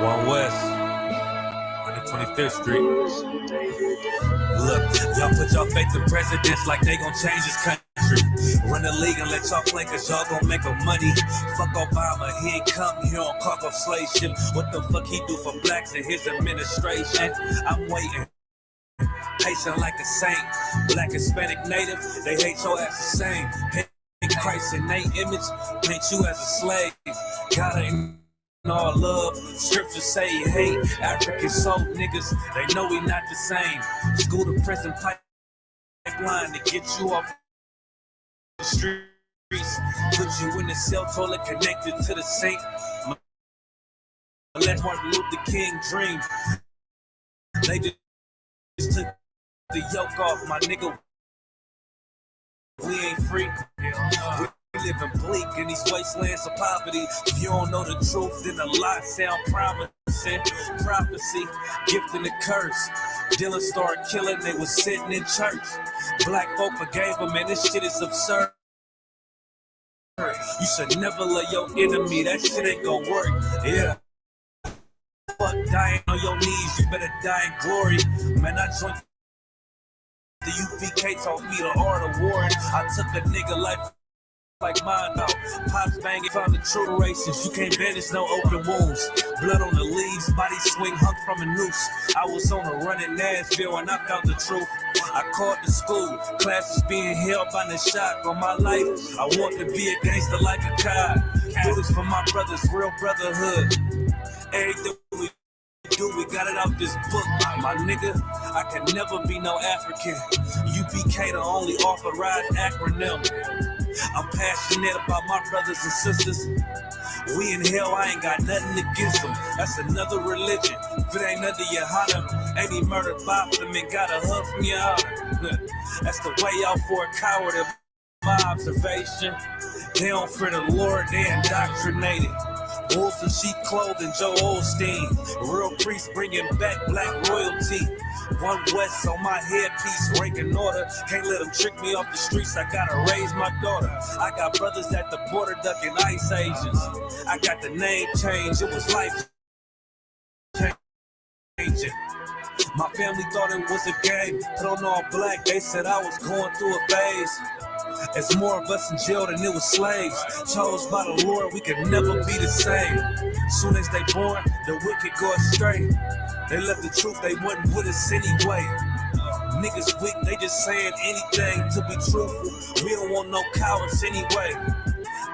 One West, 125th Street. Look, y'all put y'all faith in presidents like they gon' change this country. Run the league and let y'all play cause y'all gon' make a money. Fuck Obama, he ain't come here on cargo slave ship. What the fuck he do for blacks in his administration? I'm waiting, patient like a saint. Black, Hispanic, Native, they hate your ass the same. Paint Christ in their image, paint you as a slave. Gotta all love, scriptures say he hate African soul niggas, they know we not the same. School to prison pipeline to get you off the streets, put you in the cell toilet connected to the sink. Let Martin Luther King dream. They just took the yoke off, my nigga. We ain't free. We living bleak in these wastelands of poverty. If you don't know the truth, then the lie sound promising. Prophecy, gift and a curse. Dylan started killing, they was sitting in church. Black folk forgave them, man, this shit is absurd. You should never love your enemy, that shit ain't gonna work. Yeah. Fuck dying on your knees, you better die in glory. Man, I joined the UPK, taught me the art of warring. I took a nigga life like mine out. Pops banging, found the true races. You can't banish no open wounds. Blood on the leaves, body swing hung from a noose. I was on a run in Nashville and I found the truth. I called the school, classes being held by the shot. On my life, I want to be a gangster like a god. Do this for my brothers, real brotherhood. Everything we do, we got it out this book. My nigga, I can never be no African. UPK the only authorized acronym. I'm passionate about my brothers and sisters. We in hell, I ain't got nothing against them. That's another religion. If it ain't under your honor, ain't he murdered by them and got a hug from your honor. That's the way out for a coward in my observation. They don't fear the Lord, they indoctrinated. Wolves in sheep clothing, Joe Osteen. Real priests bringing back black royalty. One West on my headpiece, ranking order. Can't let them trick me off the streets, I gotta raise my daughter. I got brothers at the border ducking ICE agents. I got the name change, it was life changing. My family thought it was a game, put on all black, they said I was going through a phase. There's more of us in jail than it was slaves. Chose by the Lord, we could never be the same. Soon as they born, the wicked go astray. They left the truth, they wasn't with us anyway. Niggas weak, they just saying anything to be truthful. We don't want no cowards anyway.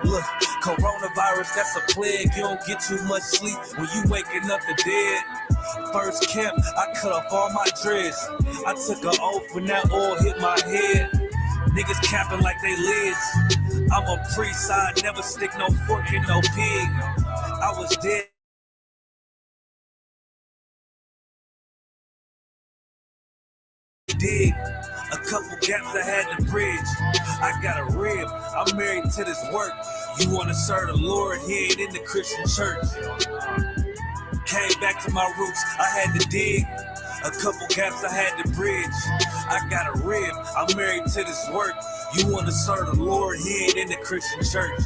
Look, coronavirus, that's a plague. You don't get too much sleep when you waking up the dead. First camp, I cut off all my dreads. I took an oath when that oil hit my head. Niggas capping like they lids. I'm a priest, I never stick no fork in no pig. I was dead. Dig a couple gaps I had to bridge. I got a rib, I'm married to this work. You wanna serve the Lord, he ain't in the Christian church. Came back to my roots, I had to dig. A couple gaps I had to bridge. I got a rib, I'm married to this work. You wanna serve the Lord, he ain't in the Christian church.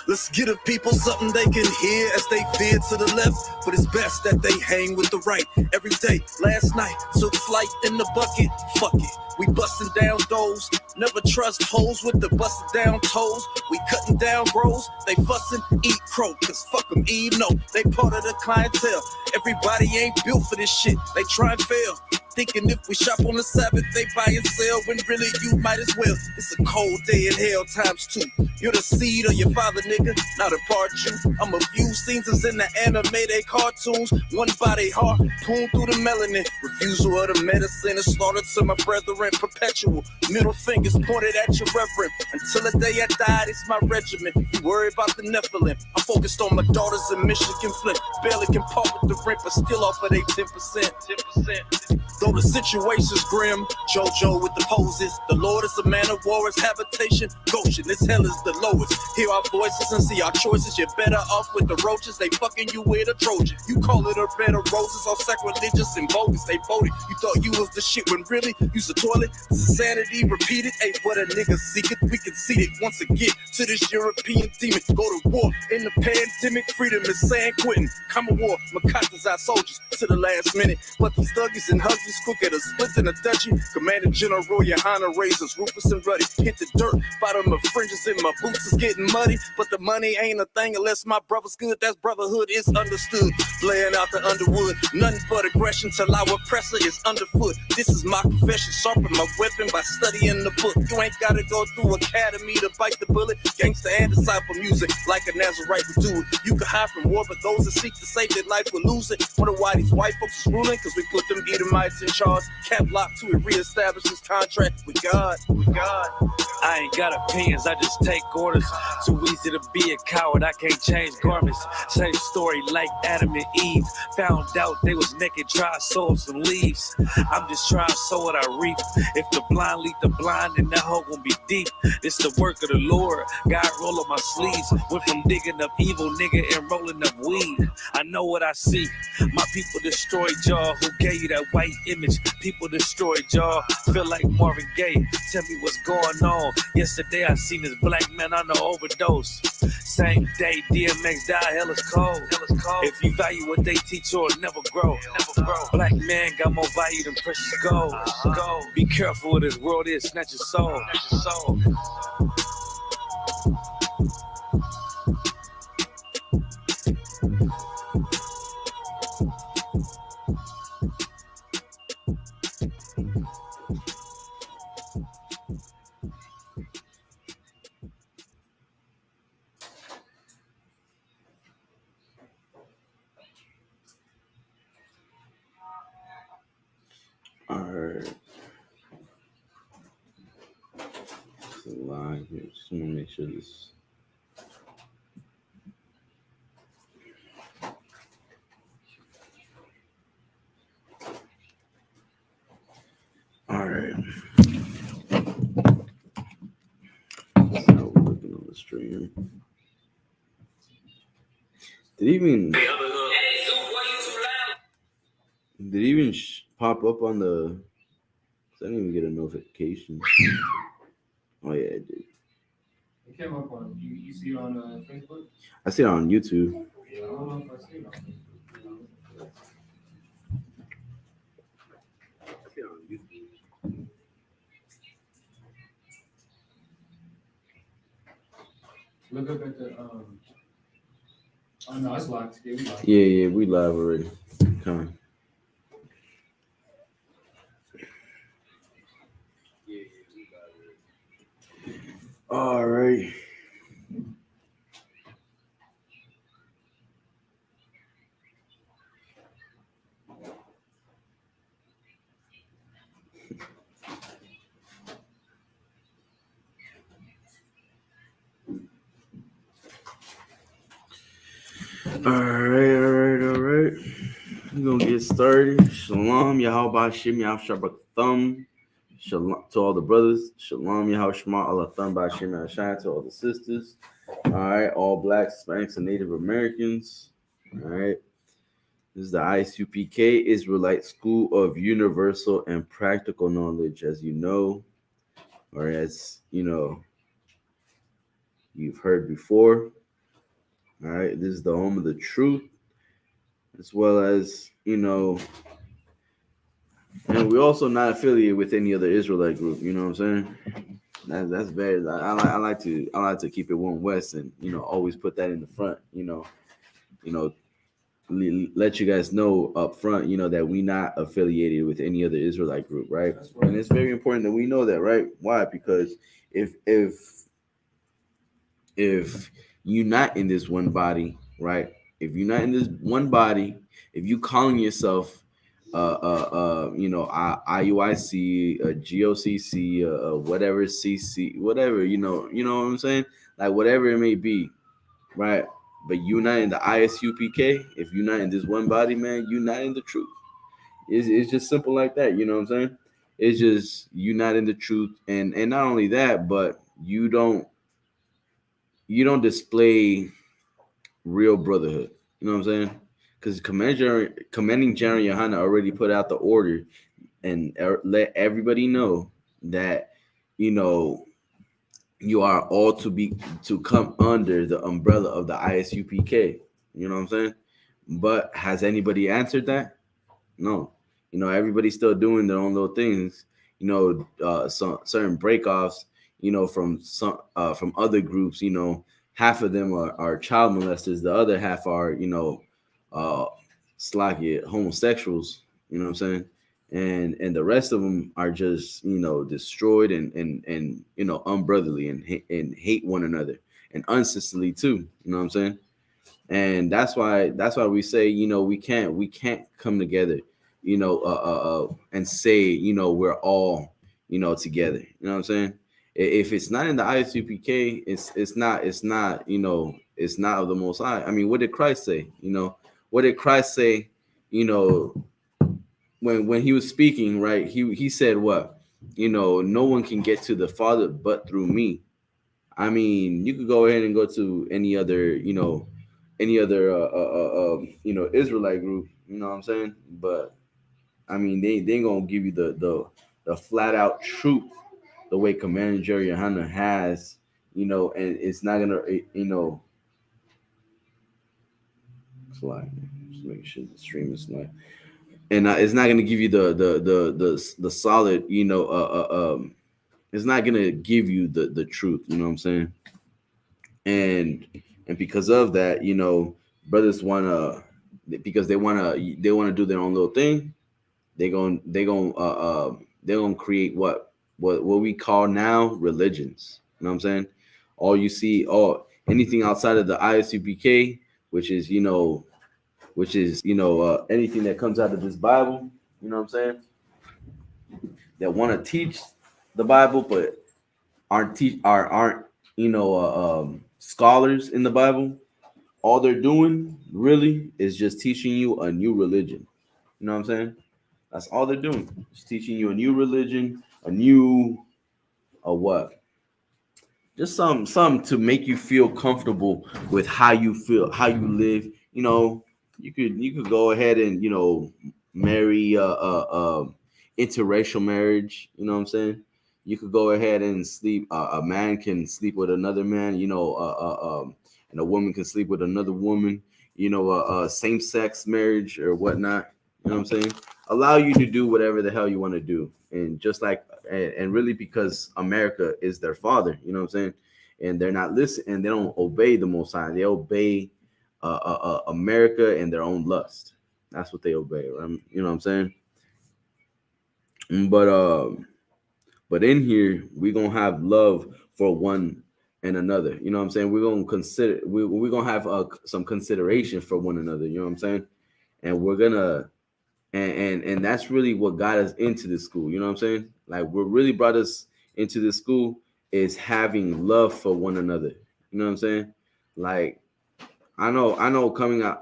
Let's get the people something they can hear as they veer to the left, but it's best that they hang with the right every day. Last night, took flight in the bucket, fuck it. We busting down doors, never trust hoes with the busted down toes. We cutting down bros, they fussing, eat crow, cause fuck them, Eve, no, they part of the clientele. Everybody ain't built for this shit, they try and fail. thinking if we shop on the Sabbath, they buy and sell, when really you might as well. It's a cold day in hell times 2. You're the seed of your father, nigga, not a part you. I'm a few scenes in the anime, they cartoons. One body heart, poon through the melanin. Refusal of the medicine is slaughtered to my brethren. Perpetual middle fingers pointed at your reverend. Until the day I died, it's my regiment. You worry about the Nephilim. I'm focused on my daughters in Michigan Flint. Barely can part with the rent, but still offer they 10%. 10%. Though the situation's grim, JoJo with the poses. The Lord is a man of war, his habitation. Goshen, this hell is the lowest. Hear our voices and see our choices. You're better off with the roaches. They fucking you with a Trojan. You call it a bed of roses, all sacrilegious and bogus. They voted. You thought you was the shit when really you's a toilet. Insanity repeated. Hey, what a nigga seeketh. We conceded once again to this European demon. Go to war in the pandemic. Freedom is San Quentin. Come a war. Makatas our soldiers to the last minute. But these thuggies and huggies quick at a split in a duchy. Commander General Johanna raises Rufus and Ruddy. Hit the dirt. Bottom of fringes in my boots is getting muddy. But the money ain't a thing unless my brother's good. That's brotherhood is understood. Playing out the underwood. Nothing but aggression till our oppressor is underfoot. This is my confession. Sharpen my weapon by studying the book. You ain't gotta go through academy to bite the bullet. Gangster and disciple music like a Nazarite would do it. You can hide from war, but those that seek to save their life will lose it. Wonder why these white folks is ruling? Cause we put them Edomites in charge. Cap locked till we reestablish this contract with God. I ain't got opinions, I just take orders. Too easy to be a coward, I can't change garments. Same story like Adam and Eve. Found out they was naked, dry sow some leaves. I'm just trying to sow what I reap. If the blind lead the blind, then that hole gon' be deep. It's the work of the Lord, God roll up my sleeves. Went from digging up evil, nigga, and rolling up weed. I know what I see. My people destroyed y'all. Who gave you that white image? People destroyed y'all. Feel like Marvin Gaye. Tell me what's going on. Yesterday I seen this black man on the overdose. Same day DMX died. Hell is cold. If you value what they teach, you'll never grow. Black man got more value than precious gold. Be careful what this world is. Snatch your soul. Alright. It's live here. Just want to make sure this. Alright. That's how we're looking on the stream. Did it even pop up on the? I didn't even get a notification. Oh yeah, it did. It came up on you see it on Facebook? I see it on YouTube. Yeah, I don't know if I see it on Facebook. I see it on YouTube. Look up at the oh no, it's locked. Yeah, we locked. Yeah, we live already. Come on. All right. All right. We're gonna get started. Shalom, Yahweh Shem, Yahweh Thumb. Shalom to all the brothers. Shalom, Yahweh Shema, Allah Thumb, Shem, Yahweh to all the sisters. All right, all blacks, Hispanics, and Native Americans. All right. This is the ISUPK, Israelite School of Universal and Practical Knowledge, as you know, or as you know, you've heard before. All right, this is the home of the truth, as well as, you know, and we're also not affiliated with any other Israelite group. You know what I'm saying? That's very. I like to keep it one West, and always put that in the front. let you guys know up front, that we not affiliated with any other Israelite group, right? That's right. And it's very important that we know that, right? Why? Because if you're not in this one body, right? If you're not in this one body, if you calling yourself, IUIC, GOCC, whatever CC, whatever, what I'm saying, like whatever it may be, right? But you're not in the ISUPK. If you're not in this one body, man, you're not in the truth. It's just simple like that. You know what I'm saying? It's just you're not in the truth, and not only that, but you don't display real brotherhood. You know what I'm saying? Because commanding General Yohana already put out the order and let everybody know that you know you are all to come under the umbrella of the ISUPK. You know what I'm saying? But has anybody answered that? No. Everybody's still doing their own little things. Some certain breakoffs. From other groups. Half of them are child molesters. The other half are uh, homosexuals. You know what I'm saying? And the rest of them are just destroyed and unbrotherly and hate one another and unsisterly too. You know what I'm saying? And that's why we say we can't come together and say we're all together. You know what I'm saying? If it's not in the ISUPK, it's not it's not of the Most High. I mean, what did Christ say? What did Christ say? you know when he was speaking, right? He said what? No one can get to the Father but through me. I mean, you could go ahead and go to any other Israelite group. You know what I'm saying? But I mean, they ain't gonna give you the flat out truth the way Commander Jerry Yohana has. And it's not gonna slide. Just make sure the stream is live. And it's not gonna give you the solid. It's not gonna give you the truth. You know what I'm saying? And because of that, brothers wanna because they wanna do their own little thing. They're gonna create what we call now religions. You know what I'm saying? All you see, anything outside of the ISUPK, which is anything that comes out of this Bible. You know what I'm saying? That want to teach the Bible, but aren't scholars in the Bible. All they're doing really is just teaching you a new religion. You know what I'm saying? That's all they're doing. Just teaching you a new religion, a what? Just some to make you feel comfortable with how you feel, how you live. You could go ahead and marry interracial marriage. You know what I'm saying? You could go ahead and sleep. A man can sleep with another man. And a woman can sleep with another woman. Same sex marriage or whatnot. You know what I'm saying? Allow you to do whatever the hell you want to do, and just like and really because America is their father. You know what I'm saying? And they're not listening, and they don't obey the Most High. They obey America and their own lust. That's what they obey. Right? You know what I'm saying? But in here we're gonna have love for one and another. You know what I'm saying? We're gonna have some consideration for one another. You know what I'm saying? And we're gonna and that's really what got us into this school. You know what I'm saying? Like what really brought us into this school is having love for one another. You know what I'm saying? Like I know coming out,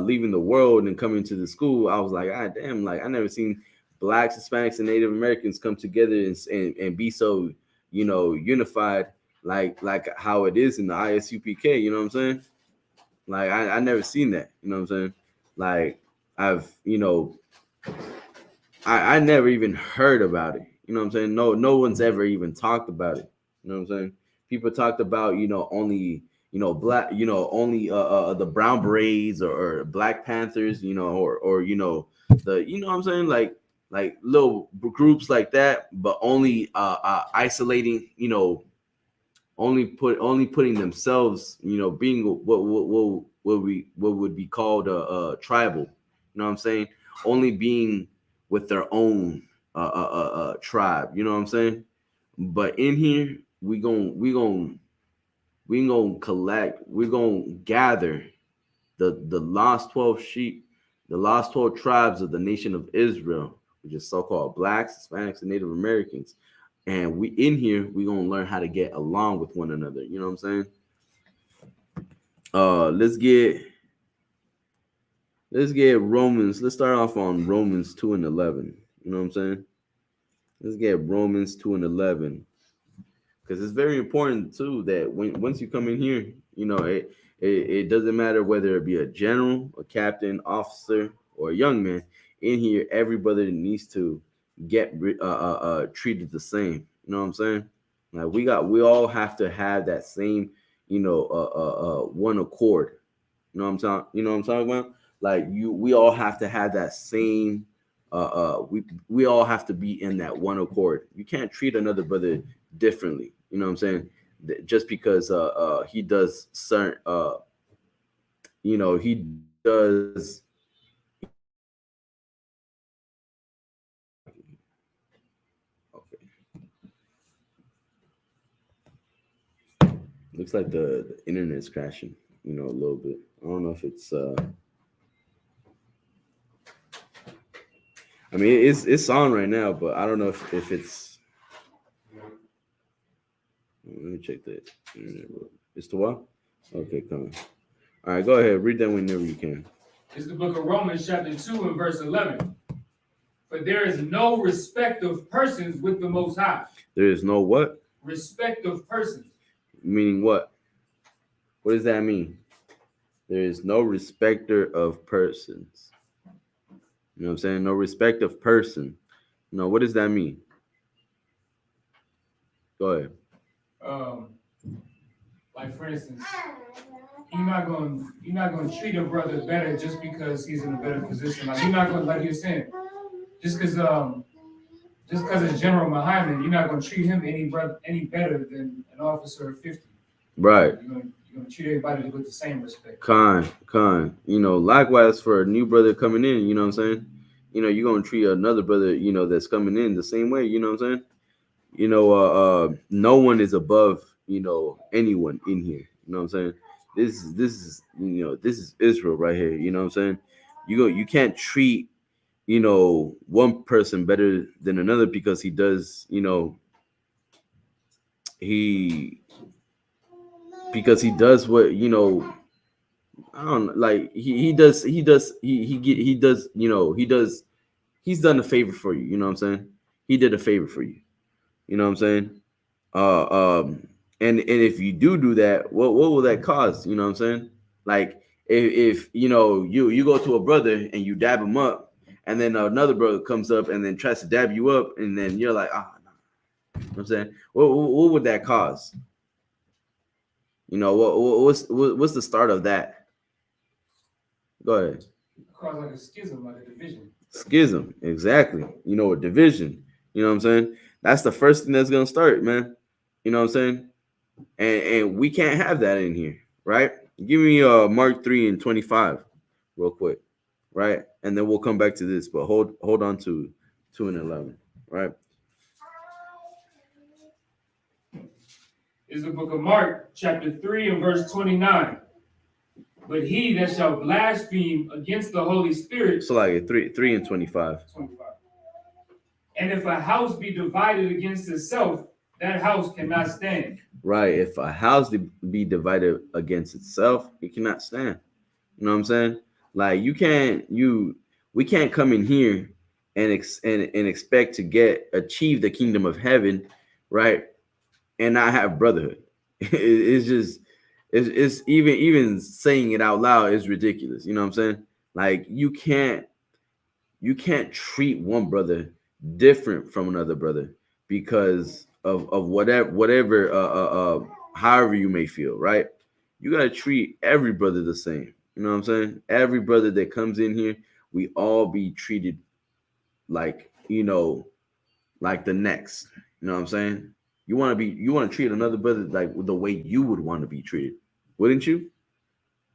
leaving the world and coming to the school, I was like, ah, damn, like I never seen blacks, Hispanics, and Native Americans come together and be so, unified like how it is in the ISUPK. You know what I'm saying? Like I never seen that. You know what I'm saying? Like I've, I never even heard about it. You know what I'm saying? No one's ever even talked about it. You know what I'm saying? People talked about, only, black, only the Brown Berets or Black Panthers, or the, what I'm saying? Like little groups like that, but only isolating, only putting themselves, being what would be called tribal. You know what I'm saying? Only being with their own tribe. You know what I'm saying? But in here, we gonna collect. We're gonna gather the lost 12 sheep, the lost 12 tribes of the nation of Israel, which is so-called blacks, Hispanics, and Native Americans. And we in here, we're gonna learn how to get along with one another. You know what I'm saying? Let's get Romans. Let's start off on Romans 2 and 11. You know what I'm saying? Let's get Romans 2 and 11. Because it's very important too that once you come in here, you know, it doesn't matter whether it be a general, a captain, officer, or a young man. In here, every brother needs to get treated the same. You know what I'm saying? Like we all have to have that same, one accord. You know what I'm talking? You know what I'm talking about? Like we all have to have that same. We all have to be in that one accord. You can't treat another brother differently. You know what I'm saying? Just because he does certain he does okay. Looks like the internet's crashing, a little bit. I don't know if it's I mean it's on right now, but I don't know if it's let me check the internet. It's to what? Okay, come on. All right, go ahead. Read that whenever you can. It's the book of Romans, chapter 2 and verse 11. For there is no respect of persons with the Most High. There is no what? Respect of persons. Meaning what? What does that mean? There is no respecter of persons. You know what I'm saying? No respect of person. No, what does that mean? Go ahead. Like for instance, you're not going to treat a brother better just because he's in a better position. Like you're not going, like you're saying, just because it's General Muhammad, you're not going to treat him any better than an officer of 50. Right. You're going to treat everybody with the same respect. Kind. Likewise for a new brother coming in, you know what I'm saying? You're going to treat another brother, that's coming in the same way, you know what I'm saying? No one is above, anyone in here. You know what I'm saying? This is this is Israel right here. You know what I'm saying? You can't treat one person better than another because he does because he does what I don't like he does he's done a favor for you. You know what I'm saying? He did a favor for you. You know what I'm saying? And if you do that, what will that cause? You know what I'm saying? Like if you go to a brother and you dab him up, and then another brother comes up and then tries to dab you up, and then you're like, no. You know what I'm saying? What would that cause? What's the start of that? Go ahead. Cause like a schism, like a division. Schism, exactly. A division. You know what I'm saying? That's the first thing that's gonna start, man. You know what I'm saying? And we can't have that in here, right? Give me Mark 3 and 25 real quick, right? And then we'll come back to this, but hold on to 2 and 11, right? Is the book of Mark, chapter 3 and verse 29. But he that shall blaspheme against the Holy Spirit. So like 3 and 25. And if a house be divided against itself, that house cannot stand. Right. If a house be divided against itself, it cannot stand. You know what I'm saying? Like we can't come in here and expect to achieve the kingdom of heaven, right? And not have brotherhood. It's even saying it out loud is ridiculous. You know what I'm saying? Like you can't treat one brother different from another brother because of whatever however you may feel, right? You gotta treat every brother the same. You know what I'm saying? Every brother that comes in here, we all be treated like like the next. You know what I'm saying? You want to treat another brother like the way you would want to be treated, wouldn't you?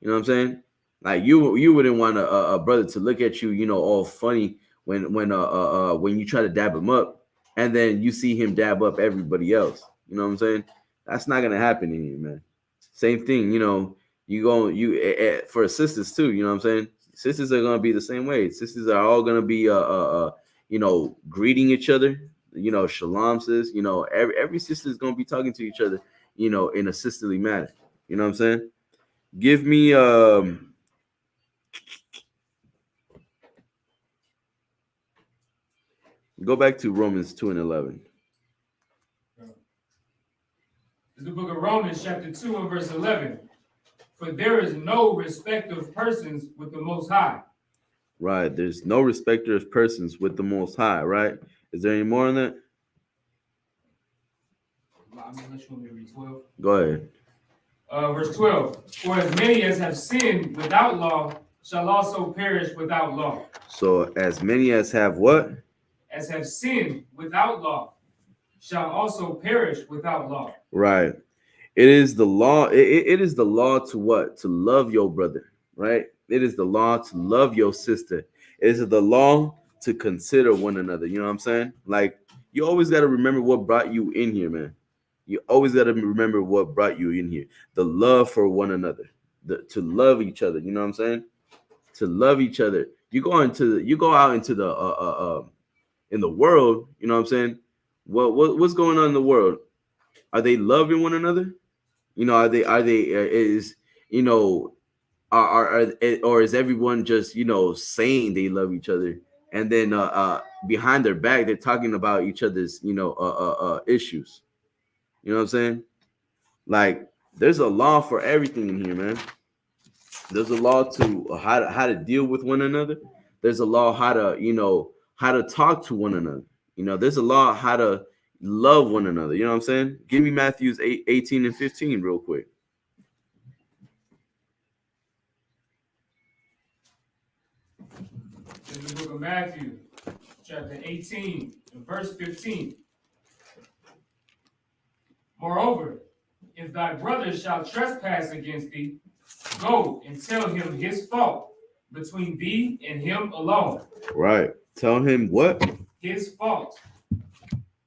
You know what I'm saying? Like you wouldn't want a brother to look at you, all funny when you try to dab him up, and then you see him dab up everybody else. You know what I'm saying? That's not gonna happen in here, man. Same thing, for sisters too. You know what I'm saying? Sisters are gonna be the same way. Sisters are all gonna be greeting each other. Shalom sis. Every sister is gonna be talking to each other. In a sisterly manner. You know what I'm saying? Give me go back to Romans 2:11. It's the book of Romans, chapter 2 and verse 11. For there is no respect of persons with the Most High. Right. There's no respecter of persons with the Most High, right? Is there any more on that? Unless you want me to read 12. Go ahead. Verse 12. For as many as have sinned without law shall also perish without law. So as many as have what? As have sinned without law shall also perish without law. Right. It is the law. It is the law to what? To love your brother, right? It is the law to love your sister. It is the law to consider one another. You know what I'm saying? Like, you always got to remember what brought you in here, man. You always got to remember what brought you in here. The love for one another, to love each other. You know what I'm saying? To love each other. You go out into the in the world. You know what I'm saying? What's going on in the world? Are they loving one another? Are they is are or is everyone just saying they love each other, and then behind their back they're talking about each other's issues. You know what I'm saying? Like, there's a law for everything in here, man. There's a law to how to deal with one another. There's a law how to talk to one another. There's a law how to love one another. You know what I'm saying? Give me Matthews 18 and 15 real quick. In the book of Matthew, chapter 18 and verse 15. Moreover, if thy brother shall trespass against thee, go and tell him his fault between thee and him alone. Right. Tell him what? His fault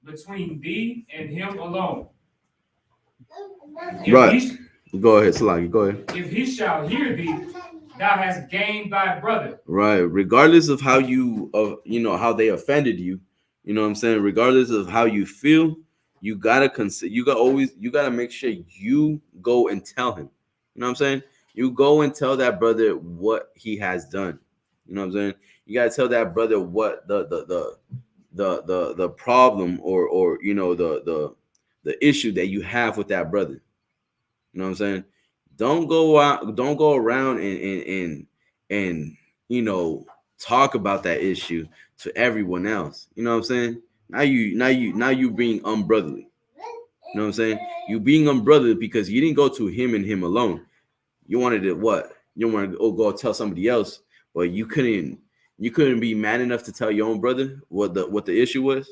between thee and him alone. Right. Go ahead, Salaki. Go ahead. If he shall hear thee, thou hast gained thy brother. Right. Regardless of how how they offended you, you know what I'm saying? Regardless of how you feel, you gotta consider. You gotta make sure you go and tell him. You know what I'm saying? You go and tell that brother what he has done. You know what I'm saying? You gotta tell that brother what the problem or the issue that you have with that brother. You know what I'm saying? Don't go around and talk about that issue to everyone else. You know what I'm saying? Now you being unbrotherly. You know what I'm saying? You being unbrotherly because you didn't go to him and him alone. You wanted to what? You want to go tell somebody else, but you couldn't be man enough to tell your own brother what the issue was.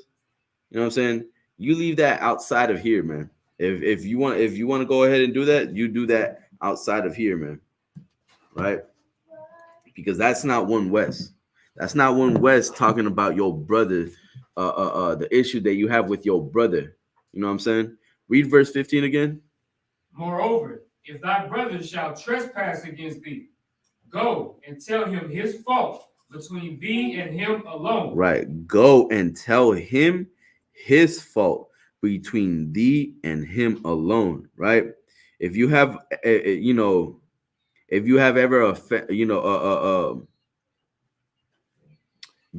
You know what I'm saying? You leave that outside of here, man. If you want to go ahead and do that, you do that outside of here, man. Right? Because that's not one West. That's not one West talking about your brother, the issue that you have with your brother. You know what I'm saying? Read verse 15 again. Moreover, if thy brother shall trespass against thee, go and tell him his fault between thee and him alone. Right. Go and tell him his fault between thee and him alone. Right. If you have, if you have ever,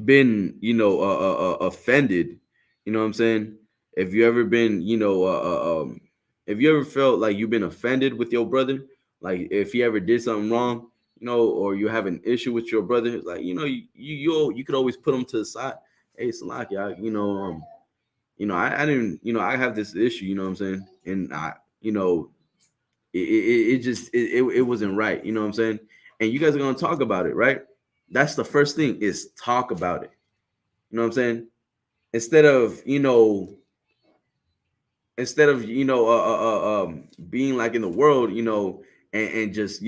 been, offended, you know what I'm saying? If you ever been, if you ever felt like you've been offended with your brother, like if he ever did something wrong, or you have an issue with your brother, like, you could always put him to the side. Hey, Salaki, I didn't, I have this issue, you know what I'm saying? And it just, it wasn't right. You know what I'm saying? And you guys are going to talk about it, right? That's the first thing, is talk about it. You know what I'm saying? Instead of, being like in the world, and just,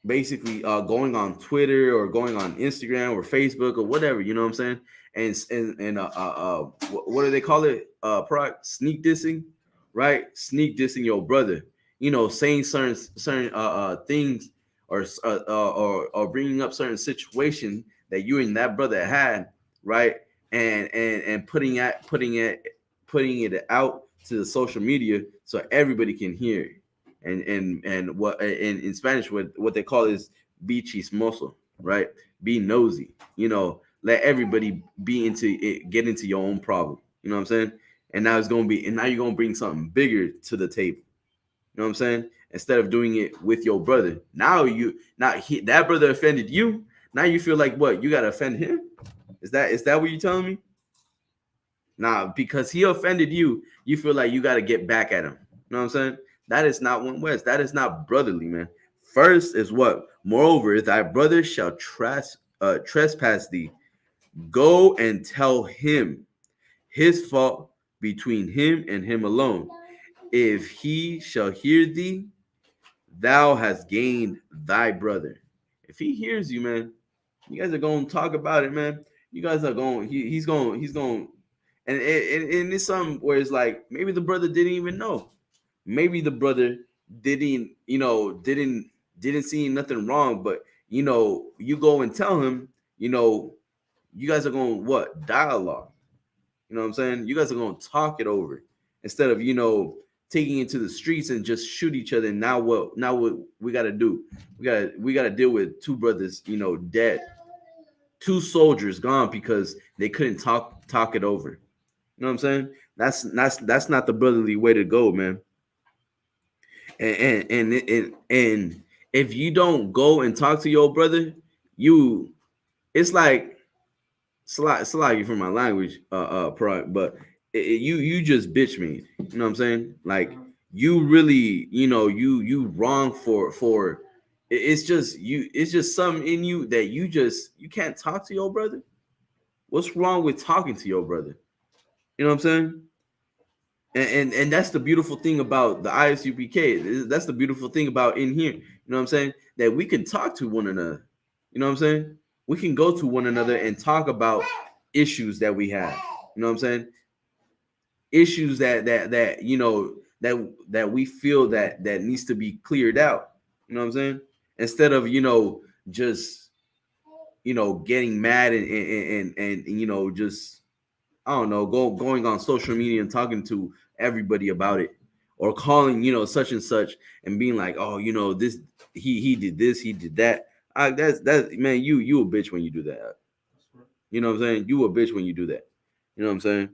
basically going on Twitter or going on Instagram or Facebook or whatever, you know what I'm saying? What do they call it? Sneak dissing, right? Sneak dissing your brother, you know, saying certain things or bringing up certain situation that you and that brother had, right? And putting it out to the social media so everybody can hear it. And what in Spanish what they call is be chismoso, right? Be nosy, you know, let everybody be into it, get into your own problem, you know what I'm saying? And now you're gonna bring something bigger to the table, you know what I'm saying? Instead of doing it with your brother, that brother offended you. Now you feel like what? You gotta offend him? Is that what you're telling me? Nah, because he offended you, you feel like you got to get back at him. You know what I'm saying? That is not one West. That is not brotherly, man. First is what? Moreover, if thy brother shall trespass thee, go and tell him his fault between him and him alone. If he shall hear thee, thou hast gained thy brother. If he hears you, man, you guys are going to talk about it, man. You guys are going. He's going. And it's something where it's like maybe the brother didn't even know. Maybe the brother didn't, didn't see nothing wrong. But you go and tell him, you guys are going what dialogue. You know what I'm saying? You guys are going to talk it over instead of taking it to the streets and just shoot each other. And now what? Now what we got to do? We got to deal with two brothers, dead, two soldiers gone because they couldn't talk it over. You know what I'm saying? That's not the brotherly way to go, man. And if you don't go and talk to your brother, it's like Salagi for my language, but you just bitch me. You know what I'm saying? Like you really, you wrong for it's just something in you that you can't talk to your brother. What's wrong with talking to your brother? You know what I'm saying? And that's the beautiful thing about the ISUPK. That's the beautiful thing about in here. You know what I'm saying? That we can talk to one another. You know what I'm saying? We can go to one another and talk about issues that we have. You know what I'm saying? Issues that we feel that needs to be cleared out. You know what I'm saying? Instead of just getting mad and just I don't know, going on social media and talking to everybody about it, or calling such and such and being like, oh, this he did this, he did that. That's man, you a bitch when you do that. You know what I'm saying? You a bitch when you do that. You know what I'm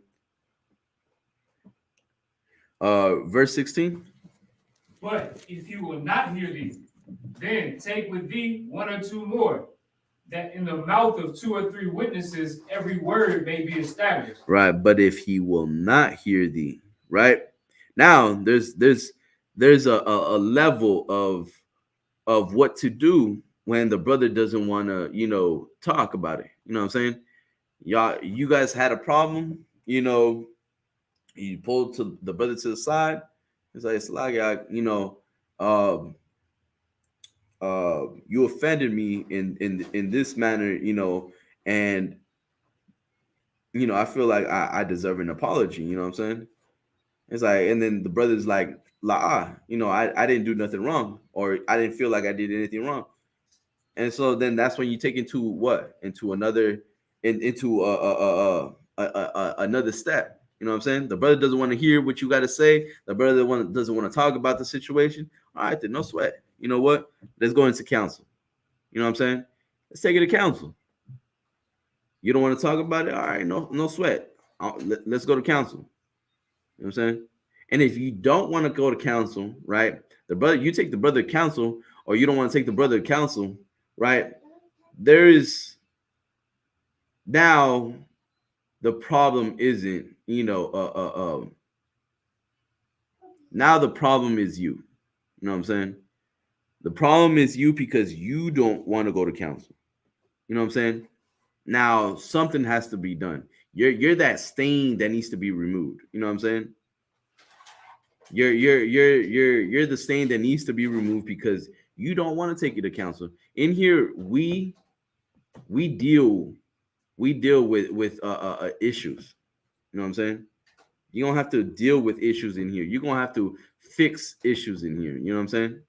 saying? Verse 16. But if he will not hear thee, then take with thee one or two more, that in the mouth of two or three witnesses every word may be established. Right, but if he will not hear thee, right? Now there's a level of what to do when the brother doesn't want to talk about it. You know what I'm saying? You guys had a problem, you pulled to the brother to the side. It's like, um you offended me in this manner, and I feel like I deserve an apology. You know what I'm saying? It's like, and then the brother's like, I didn't do nothing wrong, or I didn't feel like I did anything wrong. And so then that's when you take into another into another step. You know what I'm saying? The brother doesn't want to hear what you got to say. The brother doesn't want to talk about the situation. All right, then no sweat. You know what? Let's go into counsel. You know what I'm saying? Let's take it to counsel. You don't want to talk about it? All right, no sweat. Let's go to counsel. You know what I'm saying? And if you don't want to go to counsel, right? You take the brother to counsel, or you don't want to take the brother to counsel, right? There is now the problem isn't, now the problem is you. You know what I'm saying? The problem is you because you don't want to go to counsel. You know what I'm saying? Now something has to be done. You're that stain that needs to be removed. You know what I'm saying? You're the stain that needs to be removed because you don't want to take it to counsel. In here, we deal with issues. You know what I'm saying? You don't have to deal with issues in here. You're gonna have to fix issues in here. You know what I'm saying?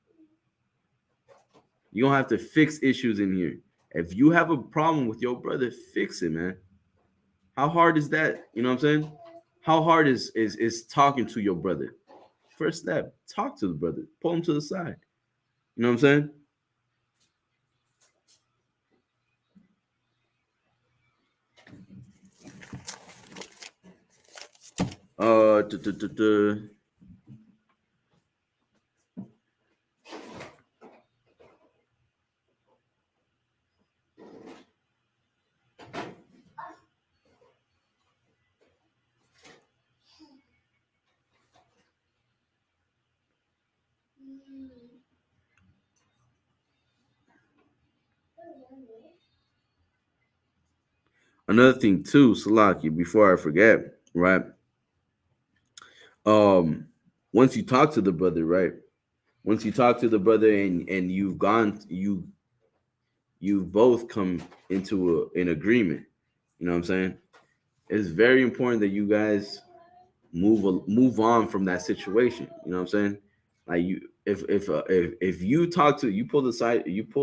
You don't have to fix issues in here. If you have a problem with your brother, fix it, man. How hard is that? You know what I'm saying? How hard is talking to your brother? First step, talk to the brother. Pull him to the side. You know what I'm saying? Uh, duh, duh, duh, duh. Another thing too, Salaki, before I forget, right? Um, once you talk to the brother, right? Once you talk to the brother and you've both come into an agreement. You know what I'm saying? It's very important that you guys move on from that situation. You know what I'm saying? Like you, if you talk to you pulled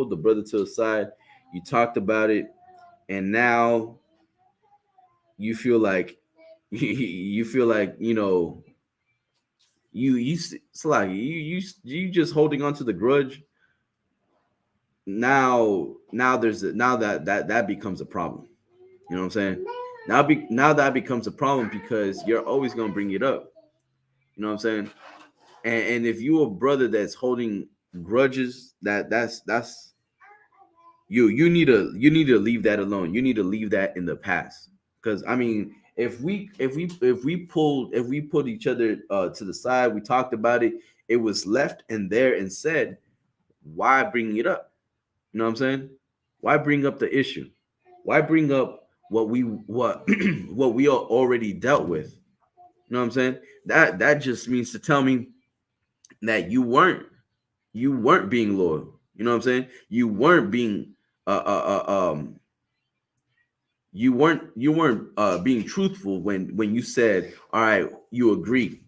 the brother to the side, you talked about it, and now you feel like you feel like it's like you just holding on to the grudge. Now now that becomes a problem. You know what I'm saying? Now that becomes a problem because you're always gonna bring it up. You know what I'm saying? And if you a brother that's holding grudges, that's you need to leave that alone. You need to leave that in the past. Because I mean, if we put each other to the side, we talked about it, it was left in there and said, why bring it up? You know what I'm saying? Why bring up the issue? Why bring up what what we already dealt with? You know what I'm saying? That just means to tell me that you weren't being loyal. You know what I'm saying? You weren't being you weren't being truthful when you said, all right, you agree.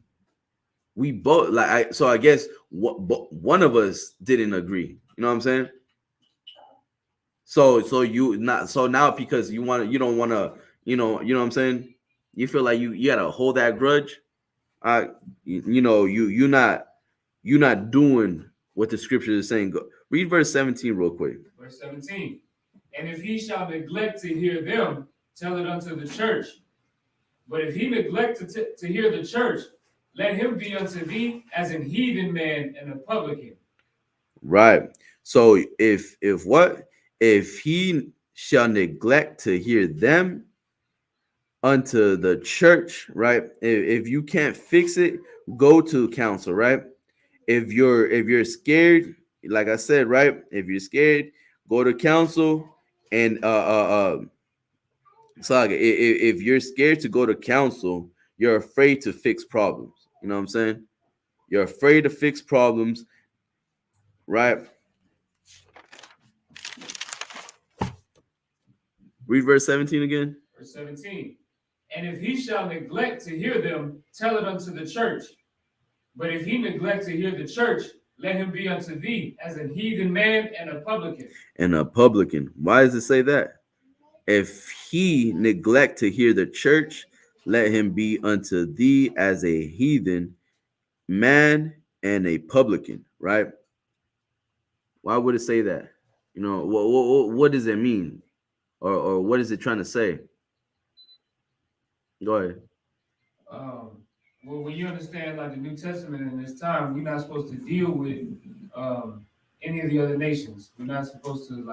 We both so I guess one of us didn't agree. You know what I'm saying? So you not so now because you don't want to you know what I'm saying? You feel like you gotta hold that grudge. You know you're not doing what the scripture is saying. Go read verse 17 real quick. Verse 17. And if he shall neglect to hear them, tell it unto the church. But if he neglect to hear the church, let him be unto thee as an heathen man and a publican. Right. So if what? If he shall neglect to hear them unto the church, right? If you can't fix it, go to counsel, right? If you're scared, like I said, right? If you're scared, go to counsel and so like, if you're scared to go to counsel, you're afraid to fix problems. You know what I'm saying? You're afraid to fix problems, right? Read verse 17 again. Verse 17. And if he shall neglect to hear them, tell it unto the church. But if he neglect to hear the church, let him be unto thee as a heathen man and a publican. And a publican. Why does it say that? If he neglect to hear the church, let him be unto thee as a heathen man and a publican, right? Why would it say that? You know, what does it mean? Or what is it trying to say? Go ahead. Well, when you understand like the New Testament in this time, we're not supposed to deal with any of the other nations. We're not supposed to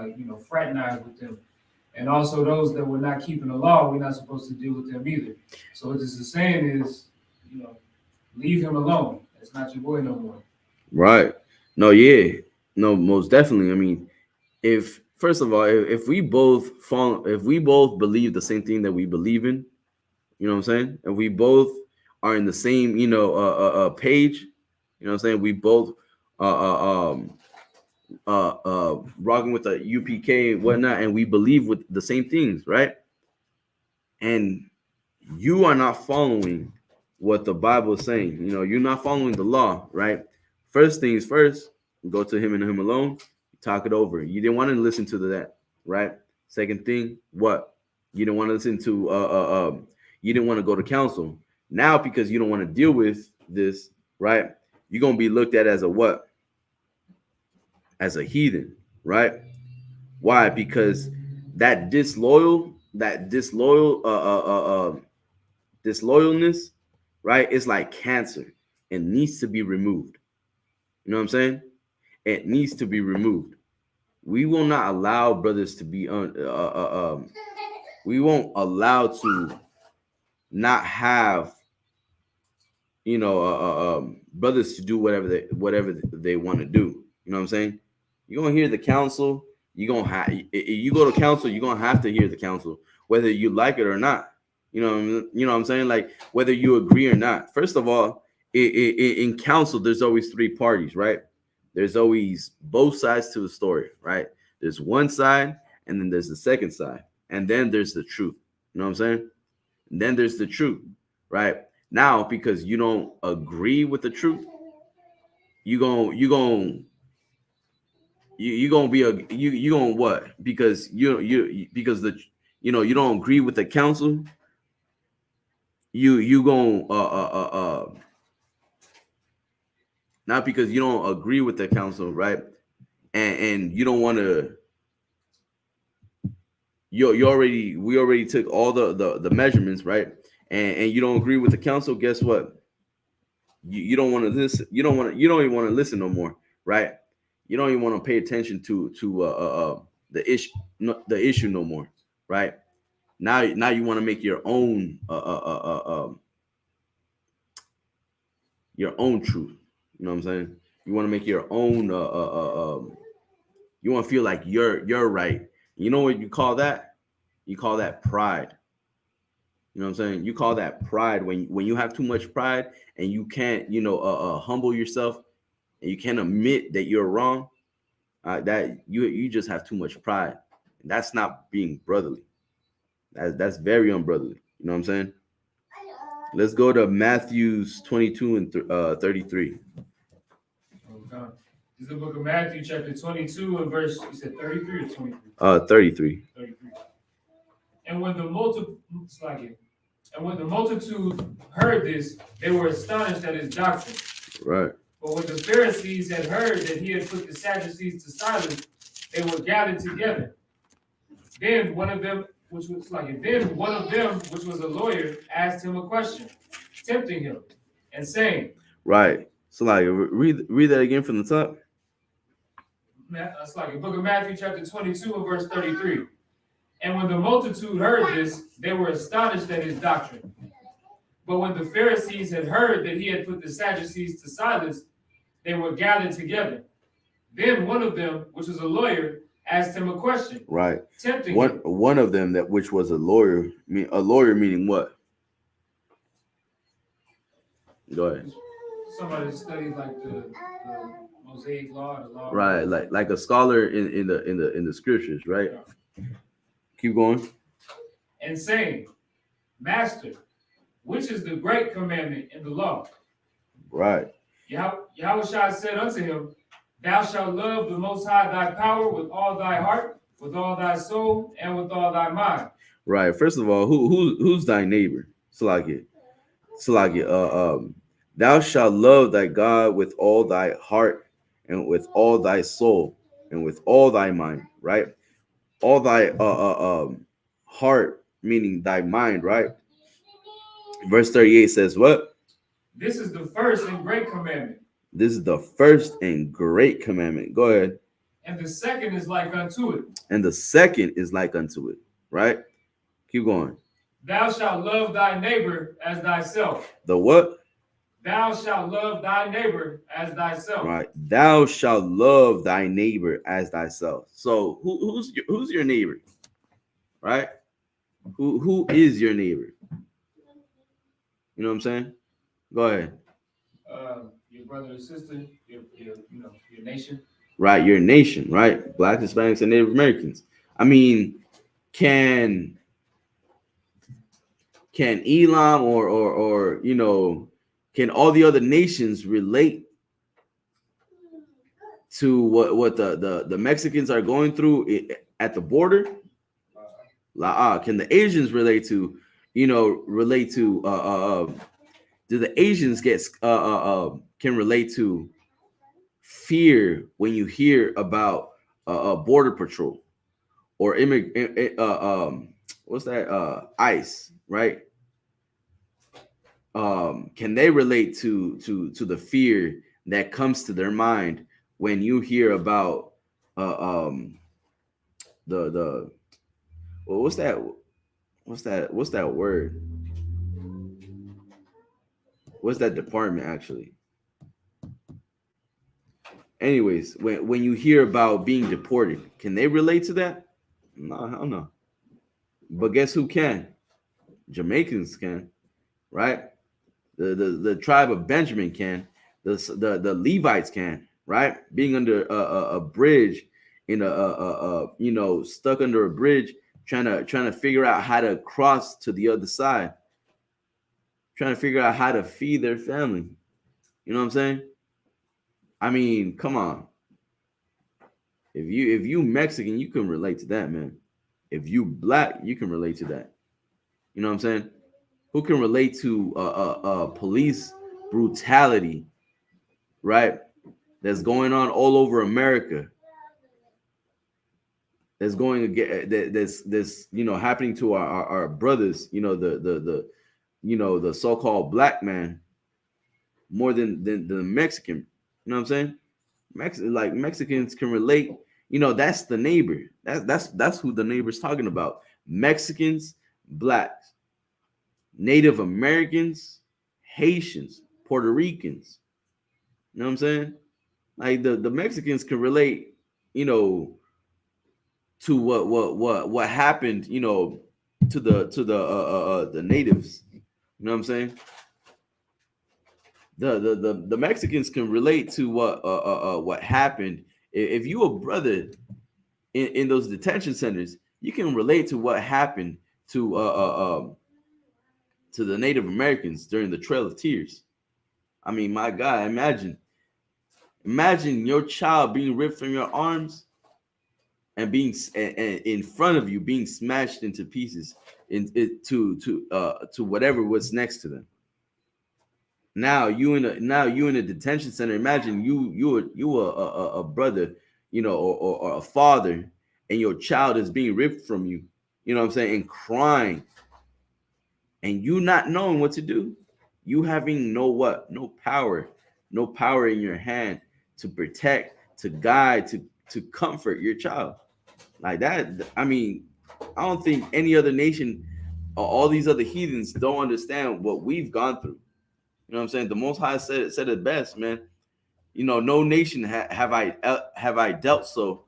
fraternize with them. And also those that were not keeping the law, we're not supposed to deal with them either. So what this is saying is, leave him alone. That's not your boy no more. Right. No, yeah. No, most definitely. I mean, if first of all, if we both believe the same thing that we believe in, you know what I'm saying? And we both are in the same, page. You know what I'm saying? We both rocking with the UPK and whatnot, and we believe with the same things, right? And you are not following what the Bible is saying. You're not following the law, right? First things first, go to him and him alone, talk it over. You didn't want to listen to that, right? Second thing, what? You didn't want to listen to you didn't want to go to counsel. Now, because you don't want to deal with this, right? You're gonna be looked at as a what? As a heathen, right? Why? Because that disloyalness, right? It's like cancer. It needs to be removed. You know what I'm saying? It needs to be removed. We will not allow brothers to be we won't allow to not have brothers to do whatever they want to do. You know what I'm saying? You're gonna hear the counsel. You go to counsel. You're gonna have to hear the counsel, whether you like it or not. You know what I'm saying? Like whether you agree or not. First of all, in counsel, there's always three parties, right? There's always both sides to the story, right? There's one side, and then there's the second side, and then there's the truth. You know what I'm saying? And then there's the truth, right? Now, because you don't agree with the truth, you gonna be you gonna what? Because because you don't agree with the counsel, you gonna not because you don't agree with the counsel, right? And you don't want to. We already took all the measurements, right? And you don't agree with the counsel. Guess what? You don't want to listen. You don't even want to listen no more, right? You don't even want to pay attention to the issue, the issue no more, right? Now you want to make your own truth. You know what I'm saying? You want to make your own you want to feel like you're right. You know what you call that? You call that pride. You know what I'm saying? You call that pride when you have too much pride and you can't, humble yourself and you can't admit that you're wrong. That you just have too much pride. And that's not being brotherly. That's very unbrotherly. You know what I'm saying? Let's go to Matthew's 22 and 33. Okay. This is the book of Matthew, chapter 22, and verse, you said 33 or 23? 33. 33. And when the multitude heard this, they were astonished at his doctrine. Right. But when the Pharisees had heard that he had put the Sadducees to silence, they were gathered together. Then one of them, which was a lawyer, asked him a question, tempting him, and saying, right. So like read that again from the top. It's like the book of Matthew, chapter 22, and verse 33. And when the multitude heard this, they were astonished at his doctrine. But when the Pharisees had heard that he had put the Sadducees to silence, they were gathered together. Then one of them, which was a lawyer, asked him a question. Right. Tempting one him. one of them which was a lawyer. A lawyer meaning what? Go ahead. Somebody studied like the Mosaic law, the law. Right, like a scholar in the scriptures, right? Yeah. Keep going. And saying, Master, which is the great commandment in the law? Right. Yahweh said unto him, Thou shalt love the Most High thy power with all thy heart, with all thy soul, and with all thy mind. Right. First of all, who's thy neighbor? Salakia. Thou shalt love thy God with all thy heart, and with all thy soul, and with all thy mind. Right. All thy heart, meaning thy mind. Right. Verse 38 says what? This is the first and great commandment. This is the first and great commandment. Go ahead. And the second is like unto it. And the second is like unto it. Right? Keep going. Thou shalt love thy neighbor as thyself. The what? Thou shalt love thy neighbor as thyself. Right. Thou shalt love thy neighbor as thyself. So who's your neighbor? Right? Who is your neighbor? You know what I'm saying? Go ahead. Your brother or sister, your nation. Right, your nation, right? Black, Hispanics, and Native Americans. I mean, can Elam or can all the other nations relate to what the Mexicans are going through at the border? Can the Asians relate to, do the Asians can relate to fear when you hear about border patrol or what's that, ICE, right? Can they relate to the fear that comes to their mind when you hear about the well, what's that word, what's that department actually? Anyways, when you hear about being deported, can they relate to that? No, hell no. But guess who can? Jamaicans can, right? The tribe of Benjamin can. The Levites can, right? Being under a bridge in stuck under a bridge, trying to figure out how to cross to the other side, trying to figure out how to feed their family. You know what I'm saying? I mean, come on. If you Mexican, you can relate to that, man. If you black, you can relate to that. You know what I'm saying? Who can relate to police brutality, right? That's going on all over America. That's going again. That's happening to our brothers. The so-called black man more than the Mexican. You know what I'm saying? Mexicans can relate. That's the neighbor. That's who the neighbor's talking about. Mexicans, blacks, Native Americans, Haitians, Puerto Ricans. You know what I'm saying? Like the Mexicans can relate, to what happened, to the natives. You know what I'm saying? The Mexicans can relate to what happened. If you a brother in those detention centers, you can relate to what happened to the Native Americans during the Trail of Tears. I mean, my God, imagine your child being ripped from your arms and being in front of you, being smashed into pieces to whatever was next to them. Now you in a detention center. Imagine you a brother, or a father, and your child is being ripped from you. You know what I'm saying, and crying, and you not knowing what to do. You having no power in your hand to protect, to guide, to comfort your child. Like that, I mean, I don't think any other nation or all these other heathens don't understand what we've gone through. You know what I'm saying? The Most High said it best, man. No nation have I dealt so.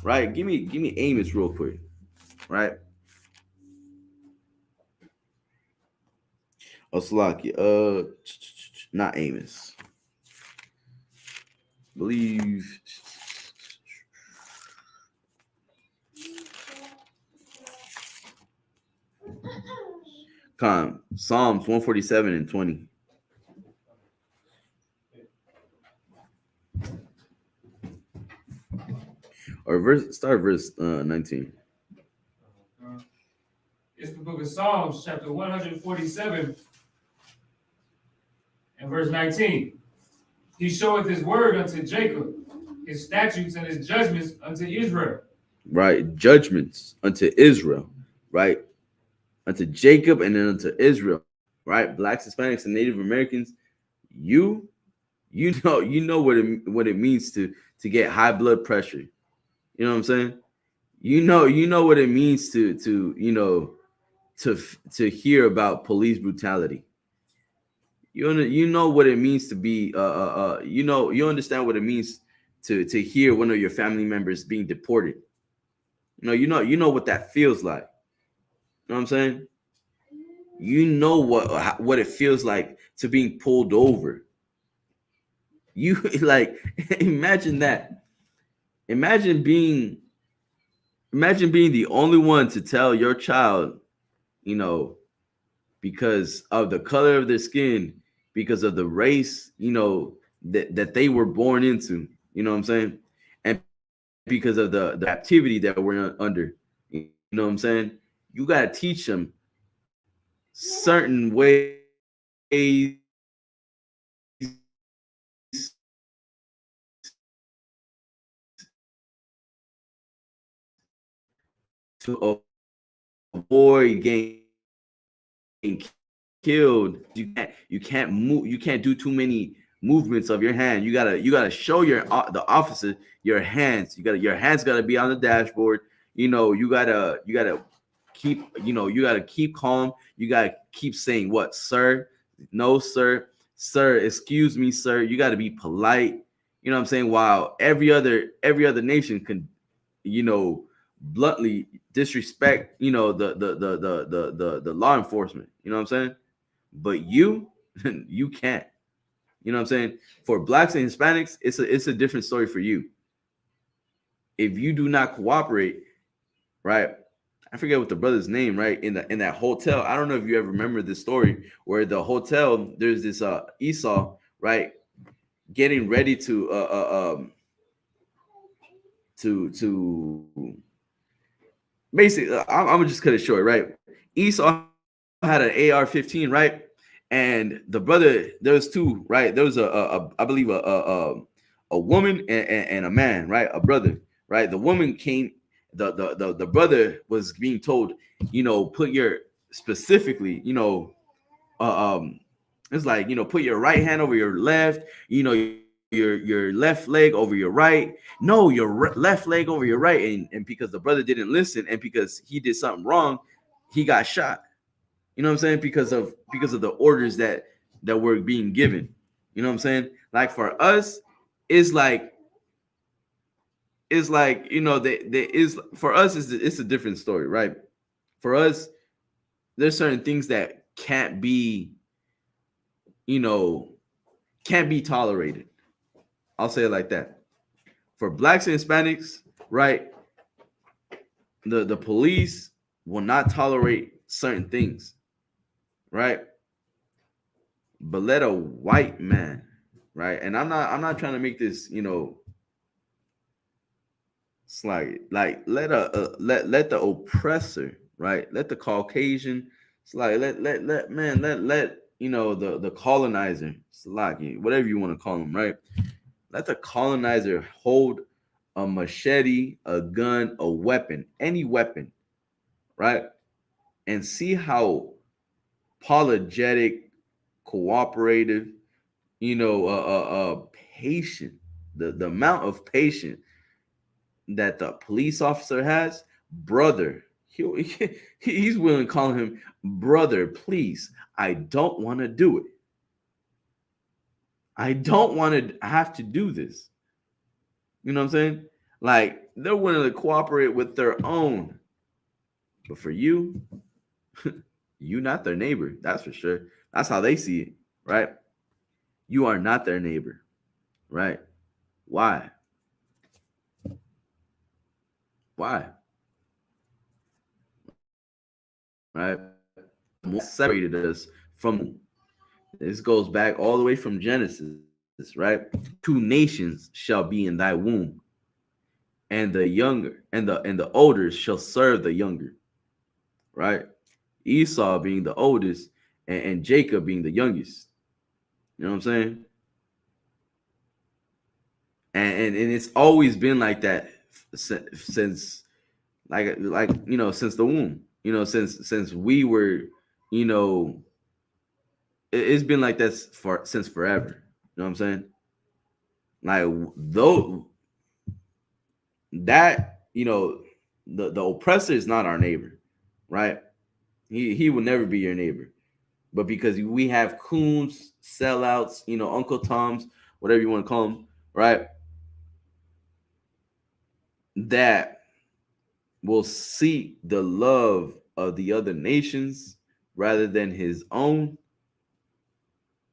Right? Give me Amos real quick. Right? Oslaki. Not Amos. Believe. Psalms 147 and 20. Or start verse 19. It's the book of Psalms, chapter 147, and verse 19. He showeth his word unto Jacob, his statutes and his judgments unto Israel. Right, judgments unto Israel, right? Unto Jacob and then unto Israel, right? Blacks, Hispanics, and Native Americans, you know what it means to get high blood pressure. You know what I'm saying? You know what it means to hear about police brutality. You know what it means to be you understand what it means to hear one of your family members being deported. You know what that feels like. You know what I'm saying? You know what it feels like to being pulled over. You like imagine that. Imagine being imagine being the only one to tell your child, you know, because of the color of their skin, because of the race, that they were born into. You know what I'm saying? And because of the captivity that we're under. You know what I'm saying? You gotta teach them certain ways to avoid getting killed. You can't move. You can't do too many movements of your hand. You gotta show the officer your hands. Your hands gotta be on the dashboard. You gotta keep you gotta keep calm. You gotta keep saying what, sir, no, sir, excuse me, sir. You gotta be polite. You know what I'm saying? While every other nation can, you know, bluntly disrespect, the law enforcement. You know what I'm saying? But you can't. You know what I'm saying? For blacks and Hispanics, it's a different story for you. If you do not cooperate, right? I forget what the brother's name, right? In that hotel. I don't know if you ever remember this story where the hotel, there's this Esau, right, getting ready to basically, I'm gonna just cut it short, right? Esau had an AR-15, right? And the brother, there was two, right? There was I believe a woman and a man, right? A brother, right? The woman came, the brother was being told, put your specifically, it's like, put your right hand over your left, your left leg over your right. No, your left leg over your right. And because the brother didn't listen, and because he did something wrong, he got shot. You know what I'm saying? Because of the orders that were being given. You know what I'm saying? Like for us, it's like they is for us it's a different story, right? For us, there's certain things that you know, can't be tolerated. I'll say it like that. For blacks and Hispanics, right? The police will not tolerate certain things, right? But let a white man, right? And I'm not trying to make this, it's like let the oppressor, right? Let the Caucasian, it's like let the colonizer, it's like whatever you want to call him, right? Let the colonizer hold a machete, a gun, a weapon, any weapon, right? And see how apologetic, cooperative, patient, the amount of patience that the police officer has, brother. He's willing to call him brother. Please, I don't want to do it. I don't want to have to do this. You know what I'm saying? Like they're willing to cooperate with their own. But for you, you not their neighbor. That's for sure. That's how they see it, right? You are not their neighbor, right? Why? Why? Right? What separated us from this goes back all the way from Genesis, right? Two nations shall be in thy womb, and the younger and the older shall serve the younger, right? Esau being the oldest, and Jacob being the youngest. You know what I'm saying? And it's always been like that since since the womb. Since we were, you know, it's been like that for since forever. You know what I'm saying? Like though that the oppressor is not our neighbor, right? He will never be your neighbor. But because we have coons, sellouts, Uncle Toms, whatever you want to call them, right? That will seek the love of the other nations, rather than his own,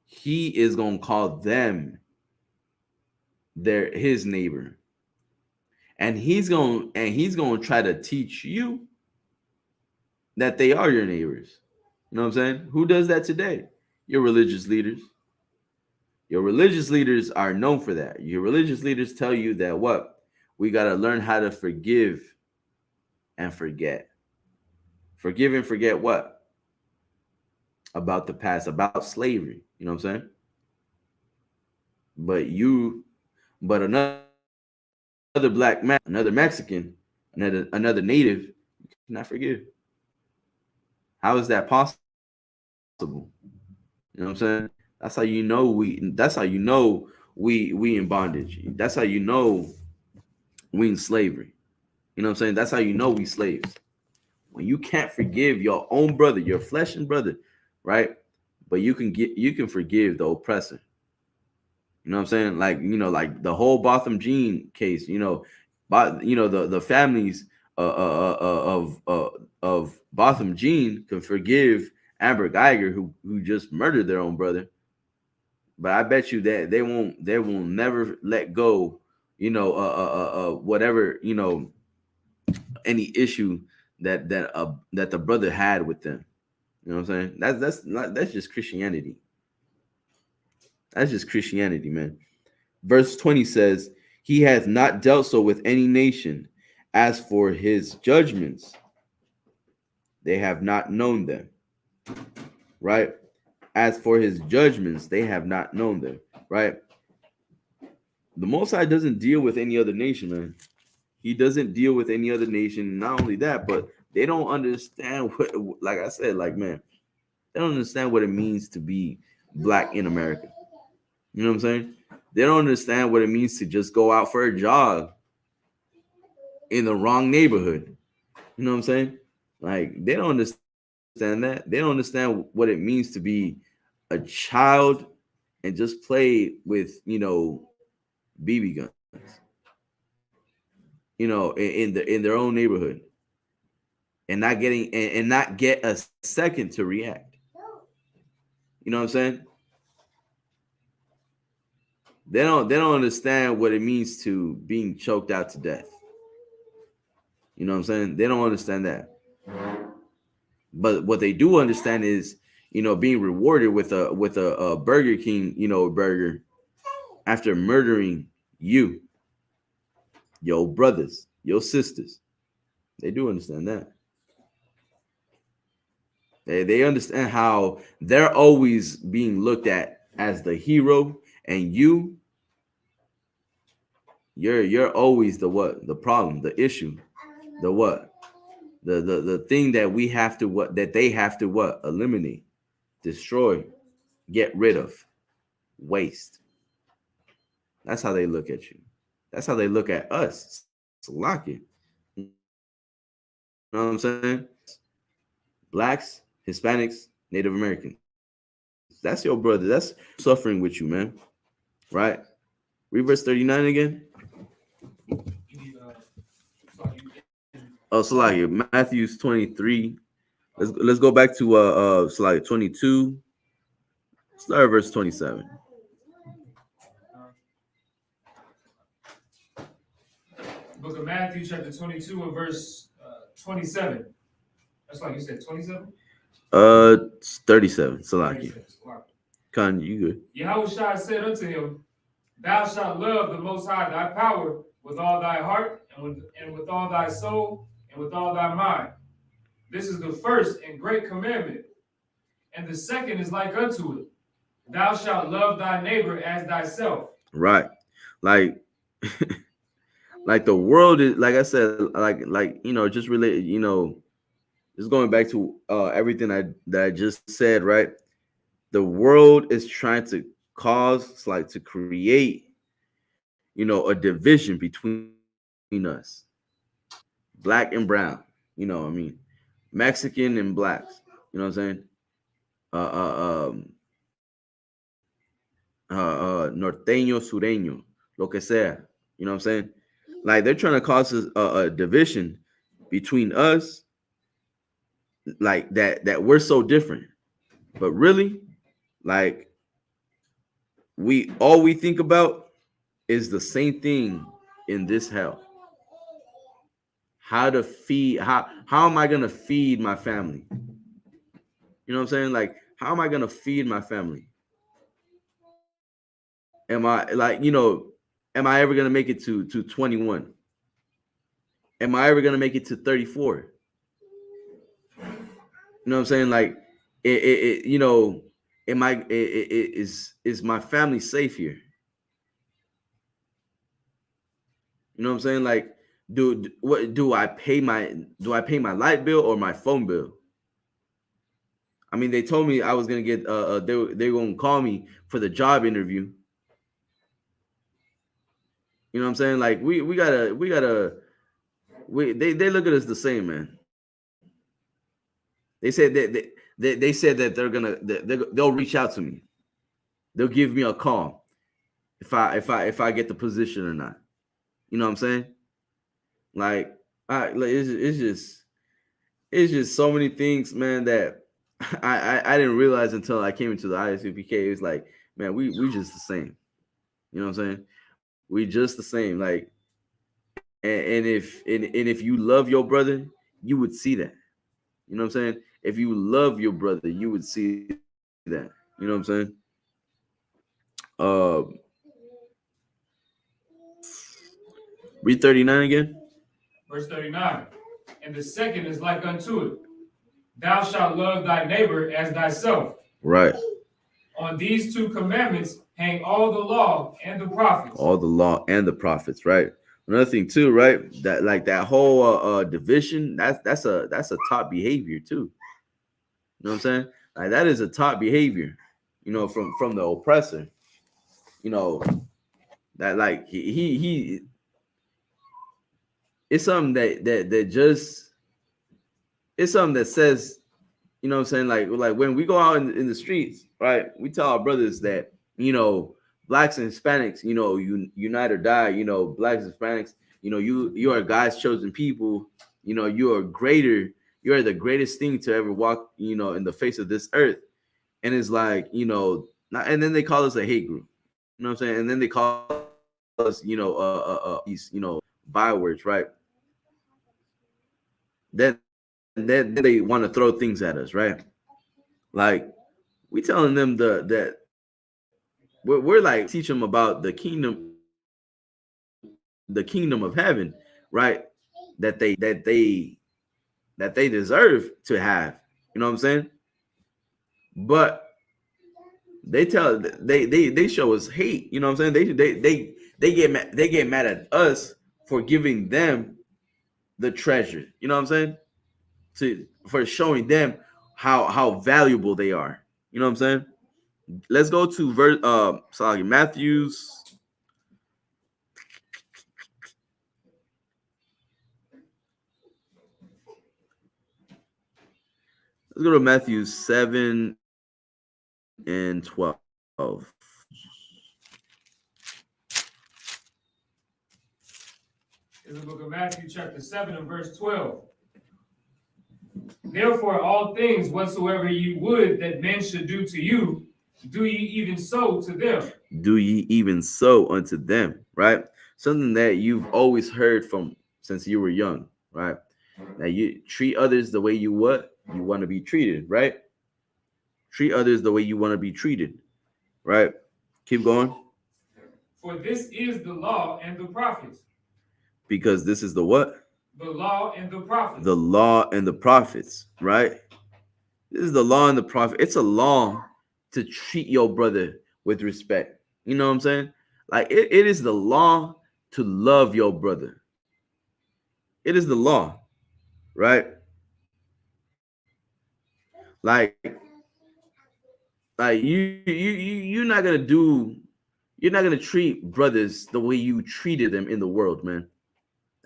he is gonna call them his neighbor, and he's gonna try to teach you that they are your neighbors. You know what I'm saying? Who does that today? Your religious leaders. Your religious leaders are known for that. Your religious leaders tell you that what? We got to learn how to forgive and forget. Forgive and forget what? About the past, about slavery. You know what I'm saying? But another black man, another Mexican, another native, you cannot forgive. How is that possible? You know what I'm saying? That's how you know we in bondage. That's how you know we in slavery. You know what I'm saying? That's how you know we slaves. When you can't forgive your own brother, your flesh and brother, right? But you can forgive the oppressor. You know what I'm saying? Like, like the whole Botham Jean case, but the families of Botham Jean can forgive Amber Geiger who just murdered their own brother. But I bet you that they will never let go, whatever, any issue that the brother had with them. You know what I'm saying? That's just Christianity. That's just Christianity, man. Verse 20 says, "He has not dealt so with any nation. As for his judgments, they have not known them." Right? As for his judgments, they have not known them. Right? The Most High doesn't deal with any other nation, man. He doesn't deal with any other nation. Not only that, but they don't understand what, like I said, like, man, they don't understand what it means to be black in America. You know what I'm saying? They don't understand what it means to just go out for a jog in the wrong neighborhood. You know what I'm saying? Like, they don't understand that. They don't understand what it means to be a child and just play with, BB guns, in their own neighborhood, and not get a second to react. You know what I'm saying? They don't understand what it means to being choked out to death. You know what I'm saying? They don't understand that. But what they do understand is, being rewarded with a Burger King, burger after murdering you, your brothers, your sisters. They do understand that. They understand how they're always being looked at as the hero, and you're always the what? The problem, the issue, the what? The thing that we have to that they have to eliminate, destroy, get rid of, waste. That's how they look at you. That's how they look at us. Slock it. You know what I'm saying? Blacks, Hispanics, Native Americans. That's your brother. That's suffering with you, man. Right? Read verse 39 again. Oh, Salaki, Matthew's 23. Let's go back to Salaki 22. Start at verse 27. Book of Matthew, chapter 22, and verse 27. That's like you said, 27? 37. Salaki. Khan, you good. Yahushua said unto him, Thou shalt love the Most High thy power with all thy heart, and with all thy soul, and with all thy mind. This is the first and great commandment. And the second is like unto it. Thou shalt love thy neighbor as thyself. Right. Like like the world is, like I said, like just related, just going back to everything that I just said, right? The world is trying to cause, like, to create, a division between us, black and brown, Mexican and blacks, you know what I'm saying? Norteño, sureño, lo que sea, you know what I'm saying? Like, they're trying to cause a division between us like that we're so different, but really, like we think about is the same thing in this hell. How to feed, how am I gonna feed my family? You know what I'm saying? Like, how am I gonna feed my family? Am I like, am I ever gonna make it to 21? Am I ever gonna make it to 34? You know what I'm saying? Like, am I is my family safe here? You know what I'm saying? Like, what do I pay my light bill or my phone bill? I mean, they told me I was gonna get they were gonna call me for the job interview. You know what I'm saying? Like, they look at us the same, man. They said they said that they'll reach out to me. They'll give me a call if I get the position or not. You know what I'm saying? Like, it's just so many things, man, that I didn't realize until I came into the ISUPK. It's like, man, we just the same. You know what I'm saying? We just the same. Like, and if you love your brother, you would see that. You know what I'm saying? If you love your brother, you would see that. You know what I'm saying? Uh, read 39 again. Verse 39. And the second is like unto it. Thou shalt love thy neighbor as thyself. Right. On these two commandments hang all the law and the prophets. All the law and the prophets, right? Another thing too, right? That like that whole division, that's a top behavior too. You know what I'm saying? Like, that is a top behavior, from the oppressor. You know, that like he it's something that just it's something that says, you know what I'm saying? Like when we go out in the streets, right? We tell our brothers that, blacks and Hispanics, unite or die, blacks and Hispanics, you are God's chosen people, you are greater, you are the greatest thing to ever walk, in the face of this earth. And it's like, not, and then they call us a hate group. You know what I'm saying? And then they call us, these, bywords, right? Then they want to throw things at us, right? Like, we telling them that we're like teach them about the kingdom of heaven, right? That they deserve to have. You know what I'm saying? But they show us hate. You know what I'm saying? They get mad at us for giving them the treasure. You know what I'm saying? For showing them how valuable they are. You know what I'm saying? Let's go to Matthew's. Let's go to Matthew 7 and 12. In the book of Matthew, chapter 7 and verse 12. Therefore, all things whatsoever ye would that men should do to you, do ye even so to them. Do ye even so unto them, right? Something that you've always heard from since you were young, right? That you treat others the way you want to be treated, right? Treat others the way you want to be treated, right? Keep going. For this is the law and the prophets. Because this is the what? The law and the prophets. The law and the prophets, right? This is the law and the prophet. It's a law to treat your brother with respect. You know what I'm saying? Like, it is the law to love your brother. It is the law, right? Like you're not gonna treat brothers the way you treated them in the world, man.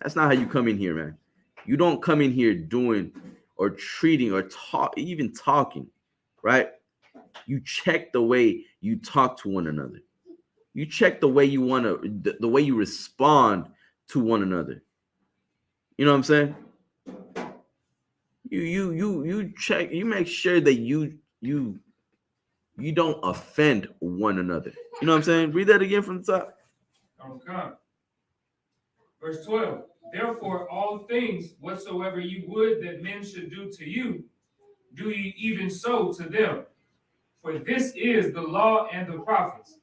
That's not how you come in here, man. You don't come in here doing or treating or even talking, right? You check the way you talk to one another. You check the way you want to, the way you respond to one another. You know what I'm saying? you check, you make sure that you don't offend one another. You know what I'm saying? Read that again from the top. Okay. Verse 12. Therefore, all things whatsoever you would that men should do to you, do ye even so to them. For this is the law and the prophets.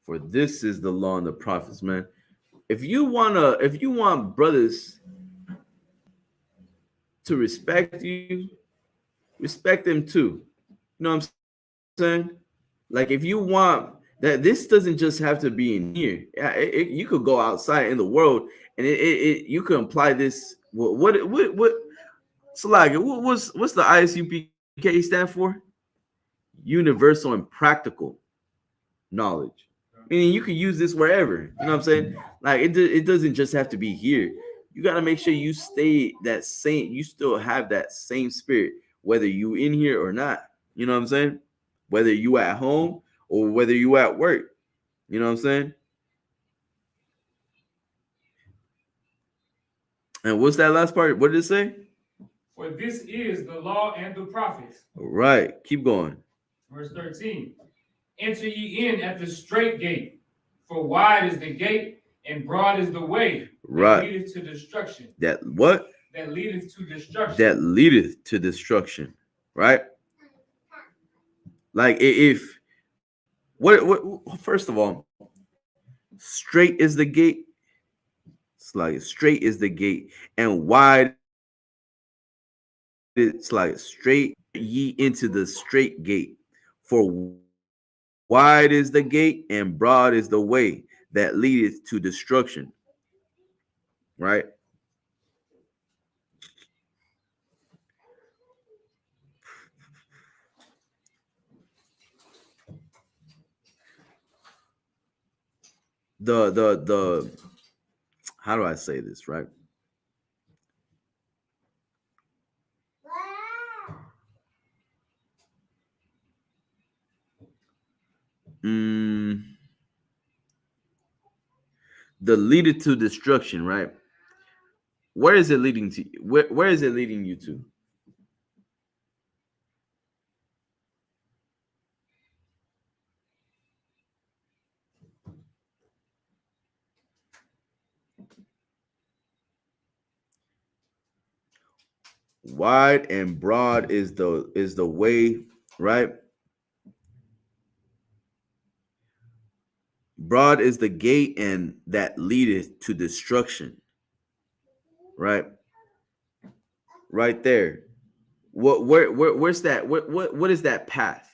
For this is the law and the prophets, man. If you want brothers to respect you, respect them too. You know what I'm saying? Like if you want that, this doesn't just have to be in here. Yeah, you could go outside in the world, and you can apply this. What? So like, what's the ISUPK stand for? Universal and practical knowledge. Meaning you can use this wherever. You know what I'm saying? Like it doesn't just have to be here. You got to make sure you stay that same. You still have that same spirit, whether you in here or not. You know what I'm saying? Whether you at home or whether you at work. You know what I'm saying? And what's that last part? What did it say? For this is the law and the prophets. All right, keep going. Verse 13. Enter ye in at the straight gate, for wide is the gate, and broad is the way that leadeth to destruction. That what? That leadeth to destruction. That leadeth to destruction. Right? Like if what first of all, straight is the gate. It's like straight is the gate, and wide. It's like straight ye into the straight gate. For wide is the gate, and broad is the way that leadeth to destruction. Right? The how do I say this, right? The leaded to destruction, right? Where is it leading to? Where is it leading you to? Wide and broad is the way, right? Broad is the gate, and that leadeth to destruction. Right? Right there. Where's that? What is that path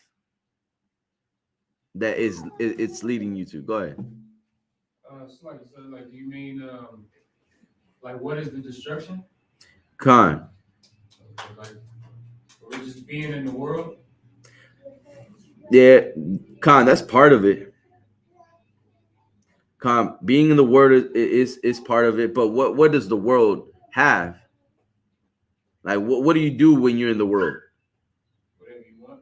that it's leading you to? Go ahead. So like you mean like what is the destruction? Khan. Like we're just being in the world. Yeah, Khan, that's part of it. Khan, being in the world is part of it, but what does the world have? Like what do you do when you're in the world? Whatever you want.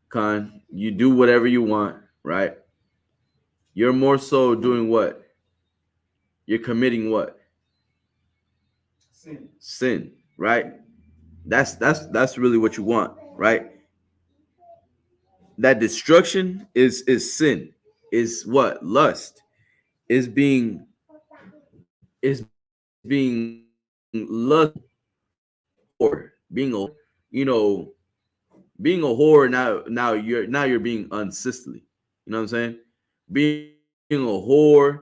Khan, you do whatever you want, right? You're more so doing what? You're committing what? Sin, right? That's really what you want, right? That destruction is sin, is what? Lust, is being lust, or being a, you know, being a whore. Now you're being unsisterly. You know what I'm saying? Being a whore,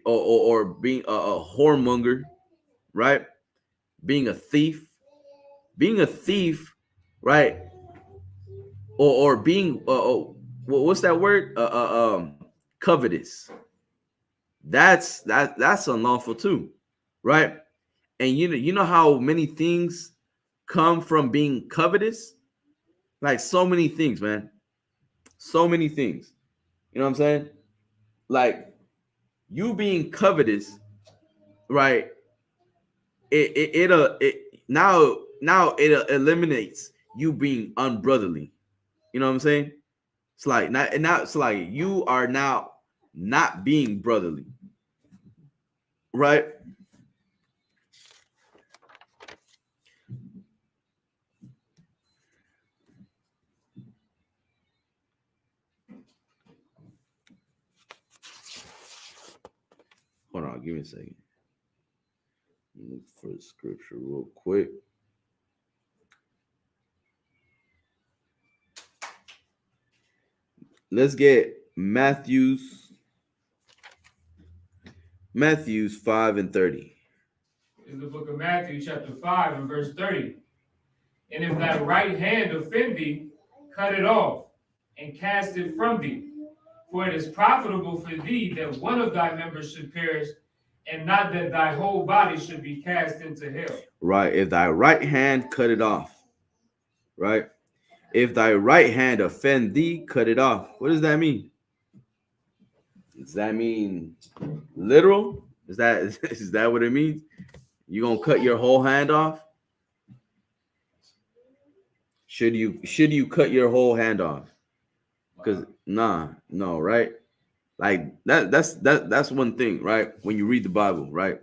or being a whoremonger, right? Being a thief, right? Or being what's that word? Covetous. That's unlawful too, right? And you know how many things come from being covetous? Like so many things, man. So many things. You know what I'm saying? Like you being covetous, right? Now it eliminates you being unbrotherly. You know what I'm saying? It's like not it's like you are now not being brotherly, right? Hold on, give me a second. Look for the scripture real quick. Let's get Matthew's 5:30. Is the book of Matthew, chapter 5, and verse 30. And if thy right hand offend thee, cut it off, and cast it from thee. For it is profitable for thee that one of thy members should perish, and not that thy whole body should be cast into hell. Right. If thy right hand, cut it off. Right. If thy right hand offend thee, cut it off. What does that mean? Does that mean literal? Is that what it means? You gonna cut your whole hand off? Should you cut your whole hand off? Because no, right? Like that's one thing, right? When you read the Bible, right?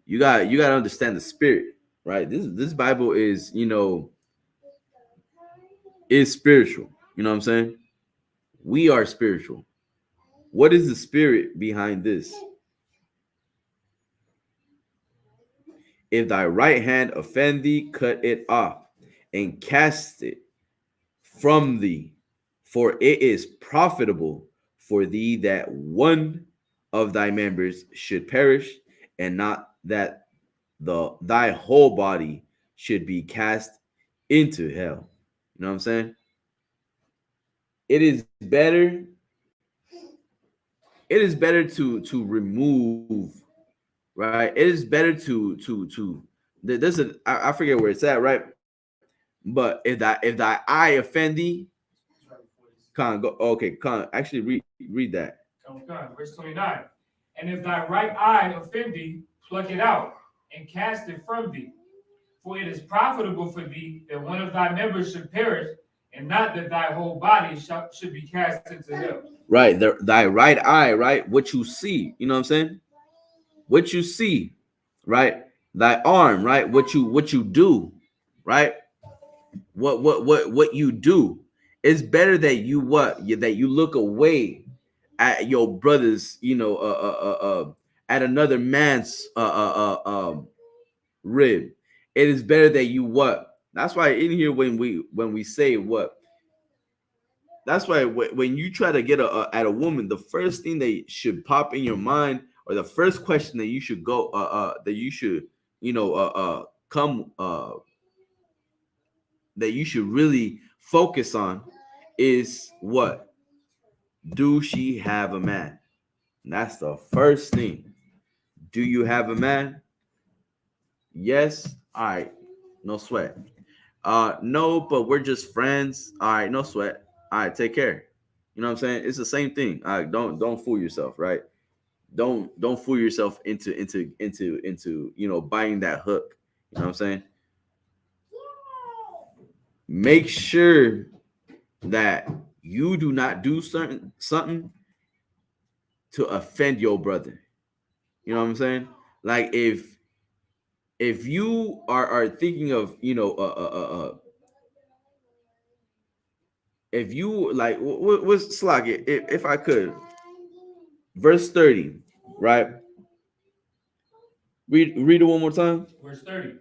You got to understand the spirit, right? This Bible is, is spiritual. You know what I'm saying? We are spiritual. What is the spirit behind this? If thy right hand offend thee, cut it off and cast it from thee, for it is profitable for thee that one of thy members should perish, and not that thy whole body should be cast into hell. You know what I'm saying? It is better. It is better to remove, right? It is better to. There's I forget where it's at, right? But if thy eye offend thee, Con go okay. Con actually read that. Verse 29. And if thy right eye offend thee, pluck it out and cast it from thee. For it is profitable for thee that one of thy members should perish, and not that thy whole body should be cast into hell. Right, thy right eye, right? What you see, you know what I'm saying? What you see, right? Thy arm, right? What you do, right? What you do. It's better that that you look away at your brother's, at another man's rib. It is better that you what? That's why in here when we say what? That's why when you try to get at a woman, the first thing that should pop in your mind, or the first question that you should go that you should come that you should really focus on is what? Do she have a man? And that's the first thing. Do you have a man? Yes. All right. No sweat. No, but we're just friends. All right, no sweat. All right, take care. You know what I'm saying? It's the same thing. All right, don't fool yourself, right? Don't fool yourself into buying that hook. You know what I'm saying? Make sure that you do not do something to offend your brother. You know what I'm saying? Like if you are thinking of if you like what's Slack it if I could, verse 30, right? Read it one more time. Verse 30.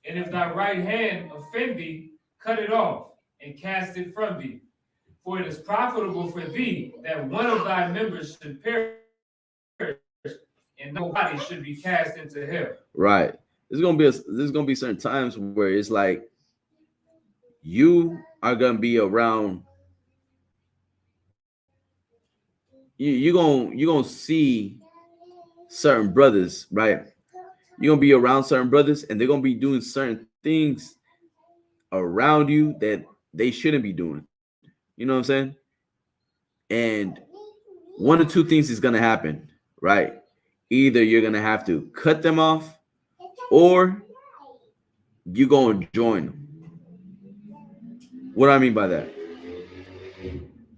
And if thy right hand offend thee, cut it off and cast it from thee. For it is profitable for thee that one of thy members should perish, and no body should be cast into hell. Right. There's gonna be certain times where it's like you are gonna be around. You're gonna see certain brothers, right? You're gonna be around certain brothers, and they're gonna be doing certain things around you that they shouldn't be doing. You know what I'm saying? And one of two things is gonna happen, right? Either you're gonna have to cut them off, or you're gonna join them. What do I mean by that?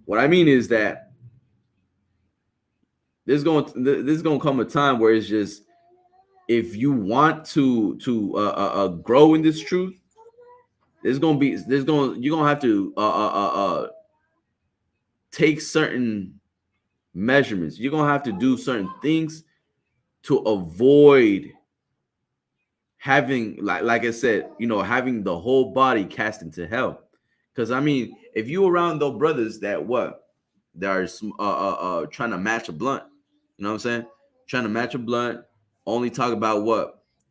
What I mean is that there's gonna come a time where it's just, if you want to grow in this truth, you're gonna have to take certain measurements. You're gonna have to do certain things to avoid having, like I said, having the whole body cast into hell. Because I mean, if you around those brothers that are trying to match a blunt, you know what I'm saying? Trying to match a blunt, only talk about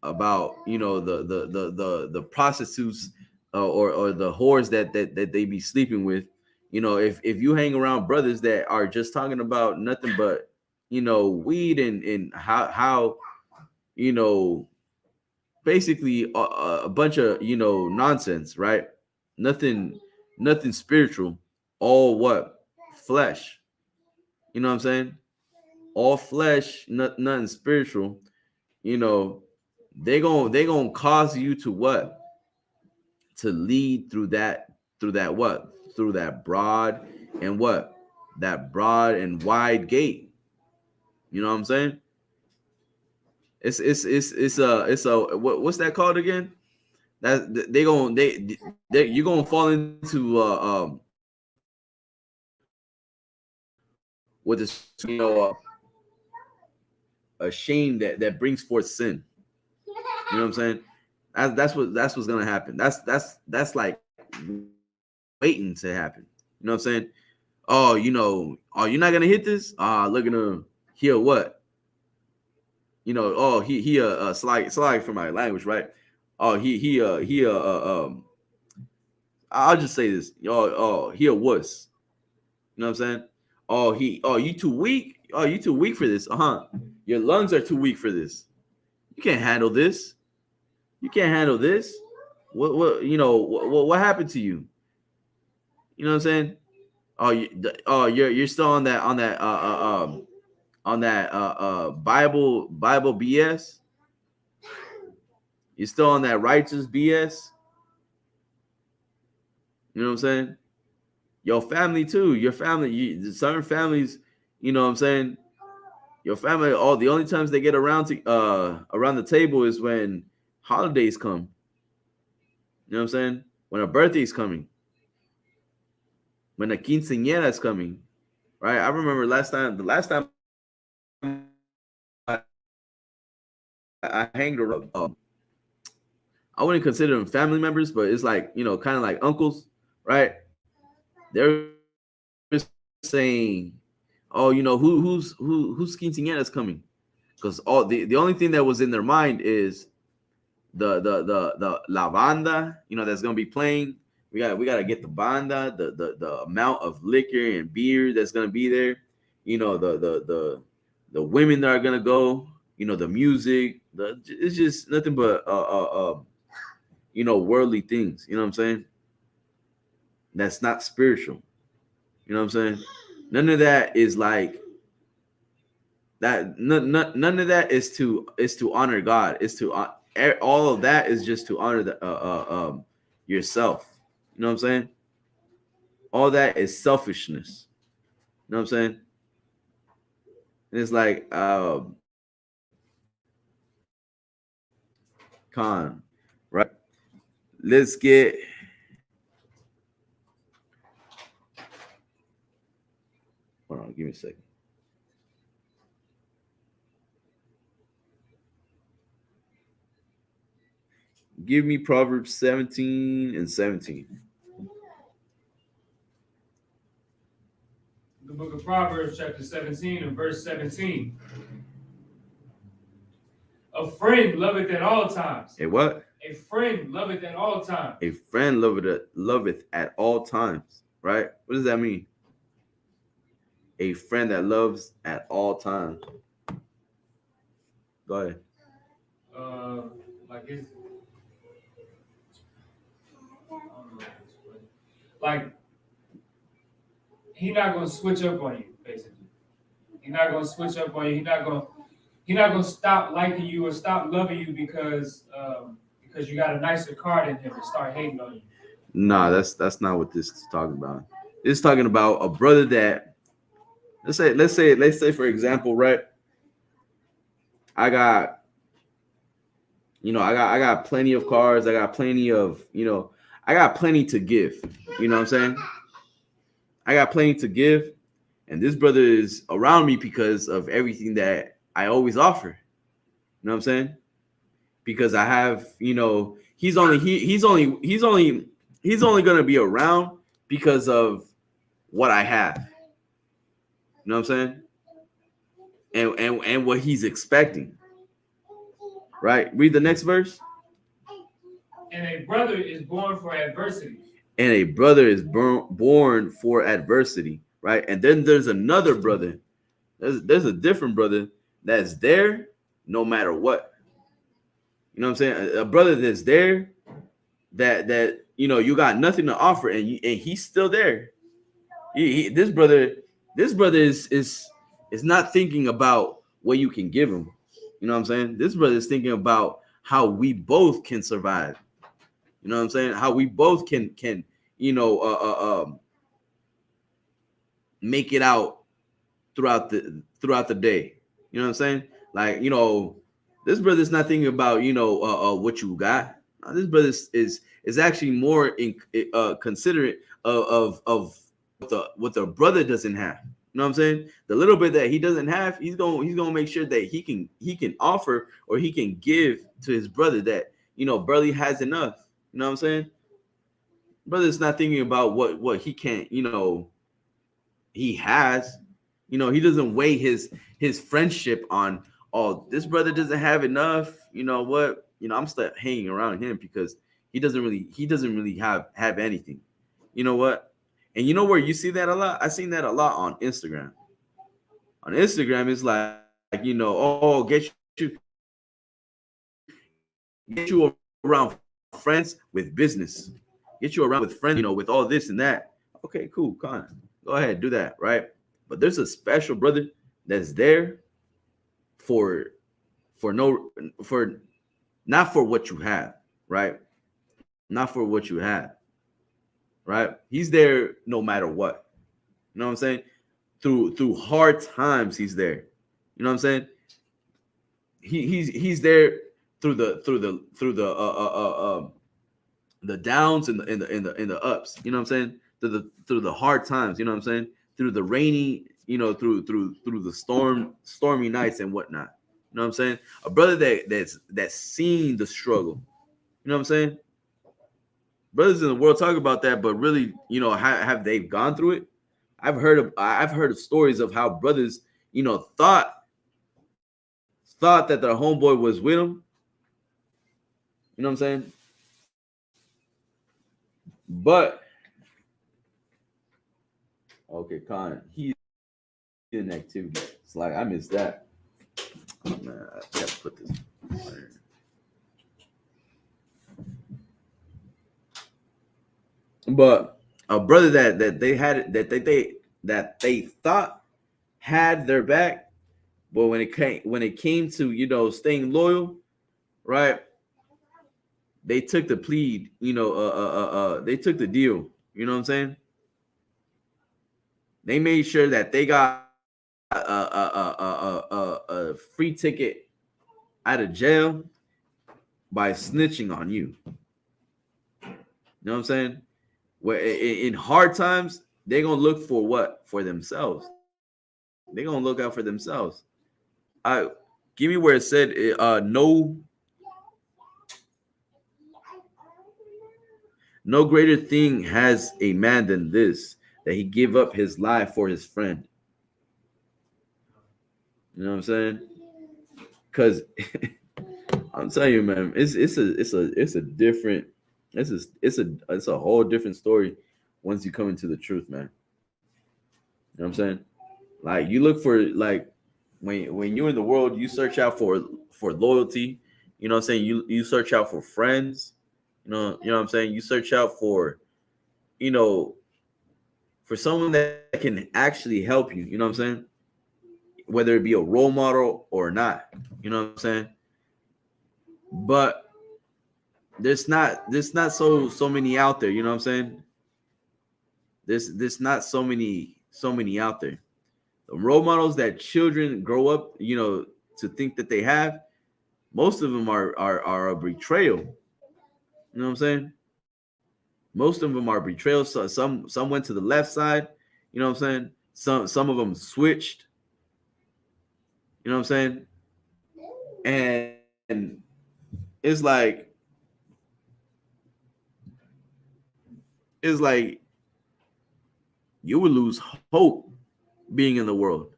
about the prostitutes, or the whores that they be sleeping with. If you hang around brothers that are just talking about nothing but weed and how you know basically a bunch of nonsense, right? Nothing spiritual, all flesh. You know what I'm saying? All flesh, nothing spiritual. You know, they gonna cause you to to lead through that broad and that broad and wide gate. You know what I'm saying? What's that called again? That they you're gonna fall into with this a shame that brings forth sin. You know what I'm saying? That's what's gonna happen. That's like waiting to happen. You know what I'm saying? Oh, you're not gonna hit this? Look at him. He'll what? Oh, he slide for my language, right? Oh, I'll just say this. He a wuss. You know what I'm saying? You too weak. Oh, you too weak for this. Your lungs are too weak for this. You can't handle this. You can't handle this. What happened to you? You know what I'm saying? You're still on that Bible BS. You're still on that righteous BS. You know what I'm saying? Your family too. Your family, certain families, you know what I'm saying? Your family, the only times they get around the table is when holidays come. You know what I'm saying? When a birthday is coming. When a quinceañera is coming. Right? I remember the last time I hanged around, I wouldn't consider them family members, but it's like, kind of like uncles, right? They're saying, oh, who's quinceañera is coming, because the only thing that was in their mind is the la banda, that's gonna be playing. We gotta get the banda, the amount of liquor and beer that's gonna be there. The women that are gonna go. The music. It's just nothing but worldly things. You know what I'm saying? That's not spiritual. You know what I'm saying? None of that is like that. None of that is to honor God. It's to all of that is just to honor yourself. You know what I'm saying? All that is selfishness. You know what I'm saying? And it's like con, right? Let's get hold on, give me a second. Give me Proverbs 17 and 17. The book of Proverbs, chapter 17 and verse 17. A friend loveth at all times. A what? A friend loveth at all times. A friend loveth at all times. Right? What does that mean? A friend that loves at all times. Go ahead. Like it's like he's not gonna switch up on you, basically. He's not gonna switch up on you. He's not gonna stop liking you or stop loving you because you got a nicer car than him and start hating on you. Nah, that's not what this is talking about. It's talking about a brother that let's say for example, right? I got plenty of cars. I got plenty of, I got plenty to give. You know what I'm saying? I got plenty to give. And this brother is around me because of everything that I always offer. You know what I'm saying? Because I have, he's only gonna be around because of what I have. You know what I'm saying? And what he's expecting. Right? Read the next verse. And a brother is born for adversity. And a brother is born for adversity, right? And then there's another brother. There's a different brother that's there no matter what. You know what I'm saying? A brother that's there that you got nothing to offer, and he's still there. This brother is not thinking about what you can give him. You know what I'm saying? This brother is thinking about how we both can survive. You know what I'm saying? How we both can make it out throughout the day. You know what I'm saying? Like, this brother's not thinking about what you got. This brother is actually more considerate of what the brother doesn't have. You know what I'm saying? The little bit that he doesn't have, he's gonna make sure that he can offer, or he can give to his brother that barely has enough. You know what I'm saying? Brother's not thinking about what he can't, he has. He doesn't weigh his friendship on, oh, this brother doesn't have enough. You know what? I'm still hanging around him because he doesn't really have anything. You know what? And you know where you see that a lot? I seen that a lot on Instagram. On Instagram, it's like, oh, get you around friends with business. Get you around with friends, with all this and that. Okay, cool, Con. Go ahead, do that, right? But there's a special brother that's there for not for what you have, right? Not for what you have, right? He's there no matter what. You know what I'm saying? Through hard times, he's there. You know what I'm saying? He's there through the downs and the ups. You know what I'm saying? Through the hard times. You know what I'm saying? Through the rainy, through the stormy nights and whatnot. You know what I'm saying? A brother that's seen the struggle. You know what I'm saying? Brothers in the world talk about that, but really, have they gone through it? I've heard of stories of how brothers, thought that their homeboy was with them. You know what I'm saying? But okay, Con, he's in activity. It's like I missed that. Oh, man, I gotta put this. But a brother that they thought had their back, but when it came to staying loyal, right? They took the plead, they took the deal. You know what I'm saying? They made sure that they got a free ticket out of jail by snitching on you. You know what I'm saying? Where in hard times, they're gonna look for what? For themselves. They're gonna look out for themselves. Give me where it said no greater thing has a man than this, that he give up his life for his friend. You know what I'm saying? Because I'm telling you, man, it's a different, it's a whole different story once you come into the truth, man. You know what I'm saying? Like, you look for, like, when you're in the world, you search out for loyalty. You know what I'm saying? You search out for friends. You know what I'm saying? You search out for, for someone that can actually help you. You know what I'm saying? Whether it be a role model or not. You know what I'm saying? But there's not so many out there. You know what I'm saying? There's not so many out there. The role models that children grow up, to think that they have, most of them are a betrayal. You know what I'm saying? Most of them are betrayals. So some went to the left side. You know what I'm saying? Some of them switched. You know what I'm saying? And it's like you would lose hope being in the world.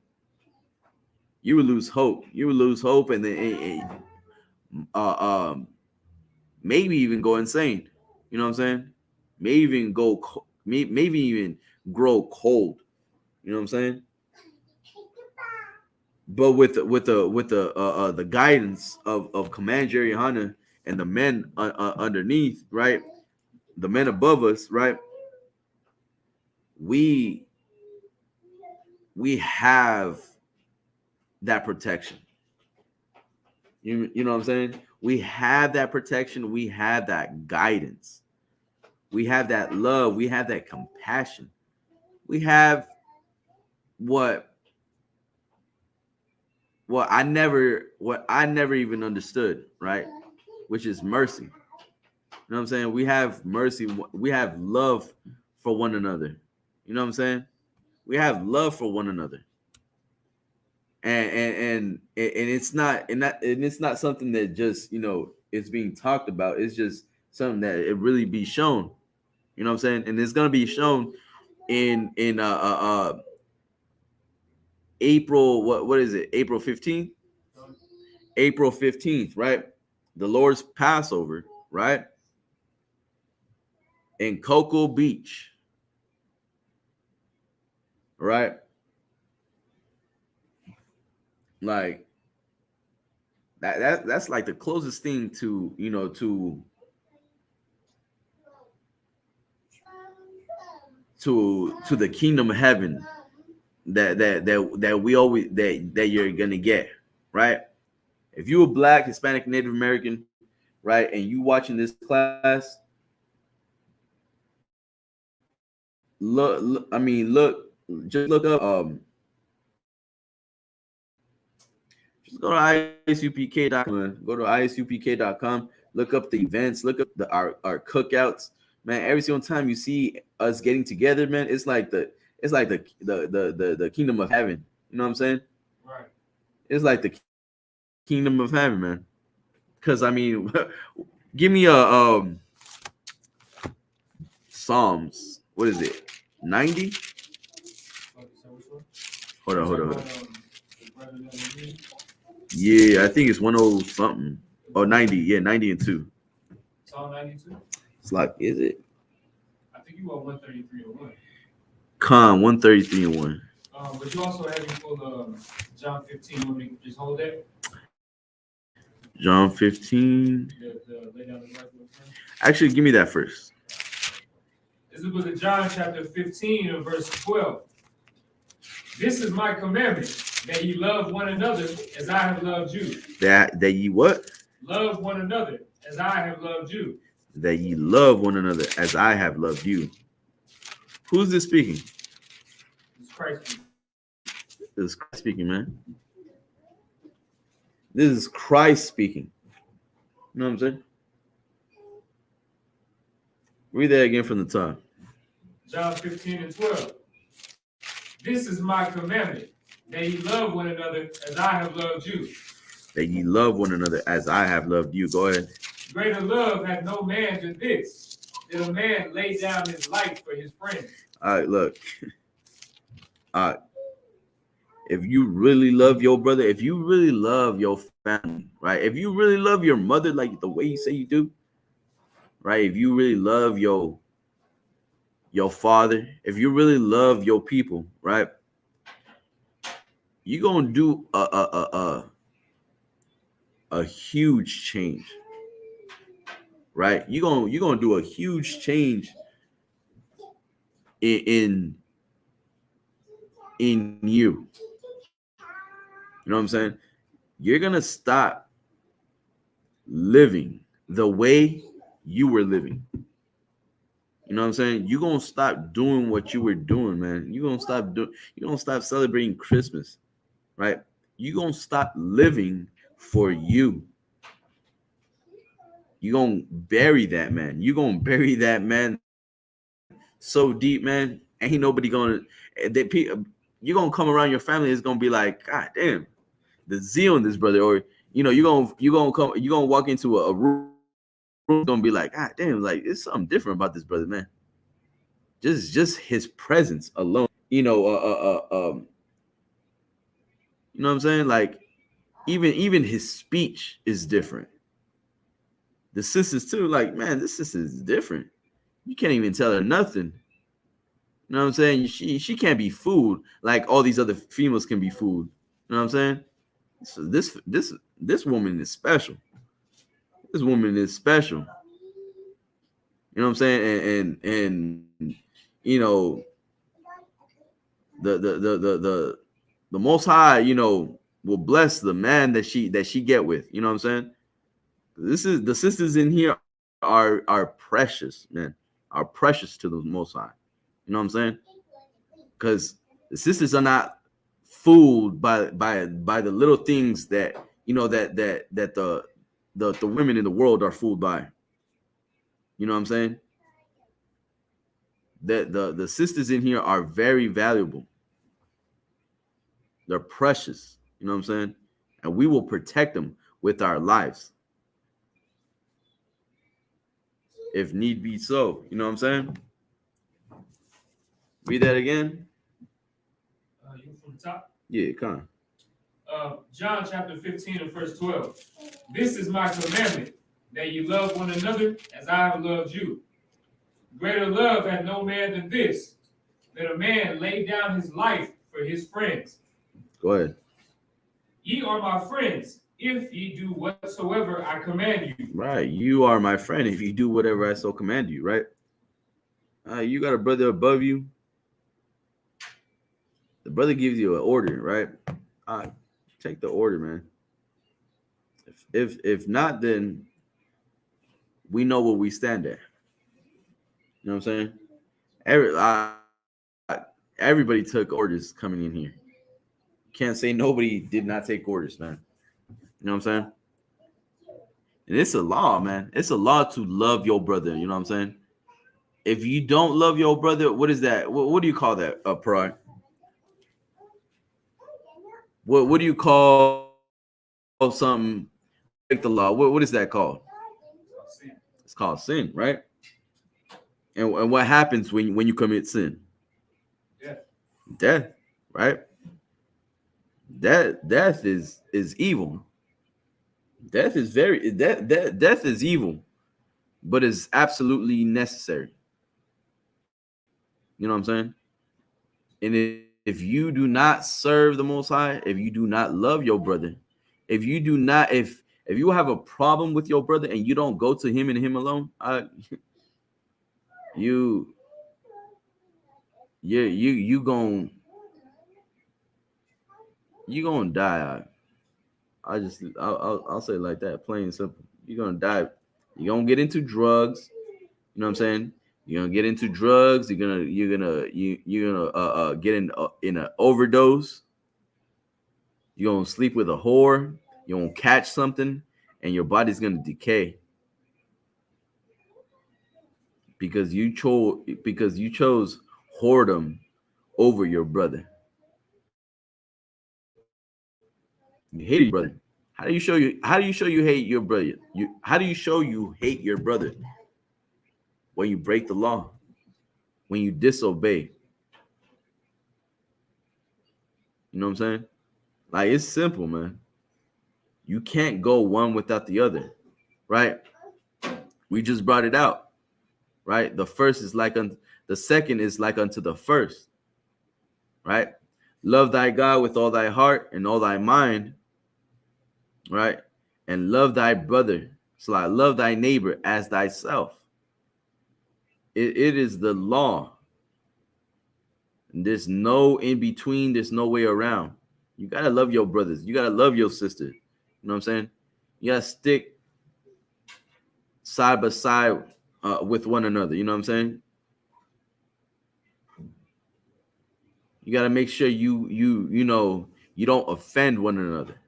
You would lose hope. You would lose hope, and then maybe even go insane. You know what I'm saying? Maybe even maybe even grow cold. You know what I'm saying? But with the guidance of Command Jerry Hunter and the men underneath, right? The men above us, right? We we have that protection. You know what I'm saying? We have that protection. We have that guidance. We have that love. We have that compassion. We have what what I never even understood, right? Which is mercy. You know what I'm saying? We have mercy. We have love for one another. You know what I'm saying? We have love for one another. And it's not something that just, it's being talked about. It's just something that it really be shown. You know what I'm saying? And it's gonna be shown in April. What is it? April 15th. April 15th, right? The Lord's Passover, right? In Cocoa Beach, right? Like that's like the closest thing to, to the kingdom of heaven that we always that you're gonna get, right? If you were Black, Hispanic, Native American, right, and you watching this class, just look up, just go to ISUPK.com. Go to ISUPK.com. Look up the events. Look up our cookouts. Man, every single time you see us getting together, man, it's like the kingdom of heaven. You know what I'm saying? Right. It's like the kingdom of heaven, man. Because I mean, give me a Psalms. What is it? 90? Hold on. Yeah, I think it's 10 something. Oh, 90. Yeah, 90 and 2. Psalm 92? It's like, is it? I think you were 133 or 1. Con 133 and 1. But you also have me pull John 15 when we just hold that. John 15. Lay down the right. Actually, give me that first. This is the book of John, chapter 15, and verse 12. This is my commandment, that ye love one another as I have loved you. That ye what? Love one another as I have loved you. That ye love one another as I have loved you. Who's this speaking? It's Christ. This is Christ speaking, man. This is Christ speaking. You know what I'm saying? Read that again from the top. John 15 and 12. This is my commandment, that ye love one another as I have loved you. That ye love one another as I have loved you. Go ahead. Greater love hath no man than this, that a man lay down his life for his friends. All right, look. If you really love your brother, if you really love your family, right? If you really love your mother like the way you say you do, right? If you really love your father, if you really love your people, right? You're gonna do a huge change, right? You're gonna do a huge change in you. You know what I'm saying? You're gonna stop living the way you were living. You know what I'm saying? You're gonna stop doing what you were doing, man. You're gonna stop celebrating Christmas, right? You're gonna stop living for you. You're gonna bury that man. You're gonna bury that man so deep, man. Ain't nobody gonna you're gonna come around your family, it's gonna be like, God damn, the zeal in this brother. Or you're gonna walk into a room, gonna be like, God damn, like it's something different about this brother, man. Just his presence alone, you know what I'm saying? Like even his speech is different. The sisters too, like, man, this sister is different. You can't even tell her nothing. You know what I'm saying? She can't be fooled like all these other females can be fooled. You know what I'm saying? So this woman is special. This woman is special. You know what I'm saying? And you know, the Most High, will bless the man that she get with. You know what I'm saying? The sisters in here are precious, man. Are precious to the Most High. You know what I'm saying? Because the sisters are not fooled by the little things that the women in the world are fooled by. You know what I'm saying? That the sisters in here are very valuable. They're precious. You know what I'm saying? And we will protect them with our lives, if need be so. You know what I'm saying? Read that again. You from the top? Yeah, come on. John chapter 15 and verse 12. This is my commandment, that you love one another as I have loved you. Greater love hath no man than this, that a man lay down his life for his friends. Go ahead. Ye are my friends, if ye do whatsoever I command you. Right. You are my friend if you do whatever I so command you, right? You got a brother above you. The brother gives you an order, right? Take the order, man. If not, then we know where we stand at. You know what I'm saying? Everybody took orders coming in here. Can't say nobody did not take orders, man. You know what I'm saying? And it's a law, man. It's a law to love your brother. You know what I'm saying? If you don't love your brother, what is that? What do you call that? Pride. What do you call something break the law? What is that called? It's called sin, right? And what happens when you commit sin? Death, right? Death is evil. Death is evil, but it's absolutely necessary. You know what I'm saying? And if you do not serve the Most High, if you do not love your brother, if you have a problem with your brother and you don't go to him and him alone, you gonna die. I'll say it like that, plain and simple. You're gonna die. You're gonna get into drugs. You know what I'm saying? You're gonna get into drugs. You're gonna get in an overdose. You're gonna sleep with a whore. You're gonna catch something, and your body's gonna decay because you chose whoredom over your brother. You hate your brother. How do you show you hate your brother? How do you show you hate your brother? When you break the law, when you disobey. You know what I'm saying? Like, it's simple, man. You can't go one without the other, right? We just brought it out, right? The second is like unto the first, right? Love thy God with all thy heart and all thy mind, right? And love thy brother. So like, love thy neighbor as thyself. It is the law. There's no in between. There's no way around. You gotta love your brothers. You gotta love your sister. You know what I'm saying? You gotta stick side by side with one another. You know what I'm saying? You gotta make sure you don't offend one another.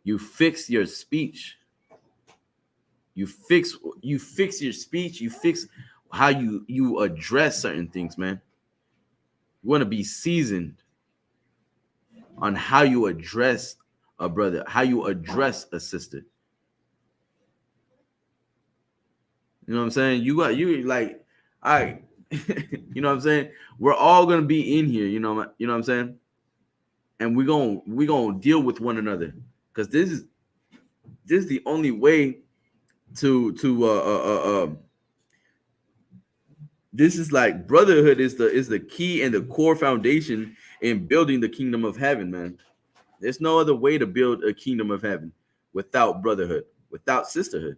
You fix your speech. You fix your speech. You fix how you address certain things, man. You want to be seasoned. on how you address a brother, how you address a sister. You know what I'm saying? You like, I, you know what I'm saying? We're all gonna be in here. You know what I'm saying? And we gonna deal with one another because this is the only way to this is like brotherhood is the key and the core foundation in building the kingdom of heaven, man. There's no other way to build a kingdom of heaven without brotherhood, without sisterhood.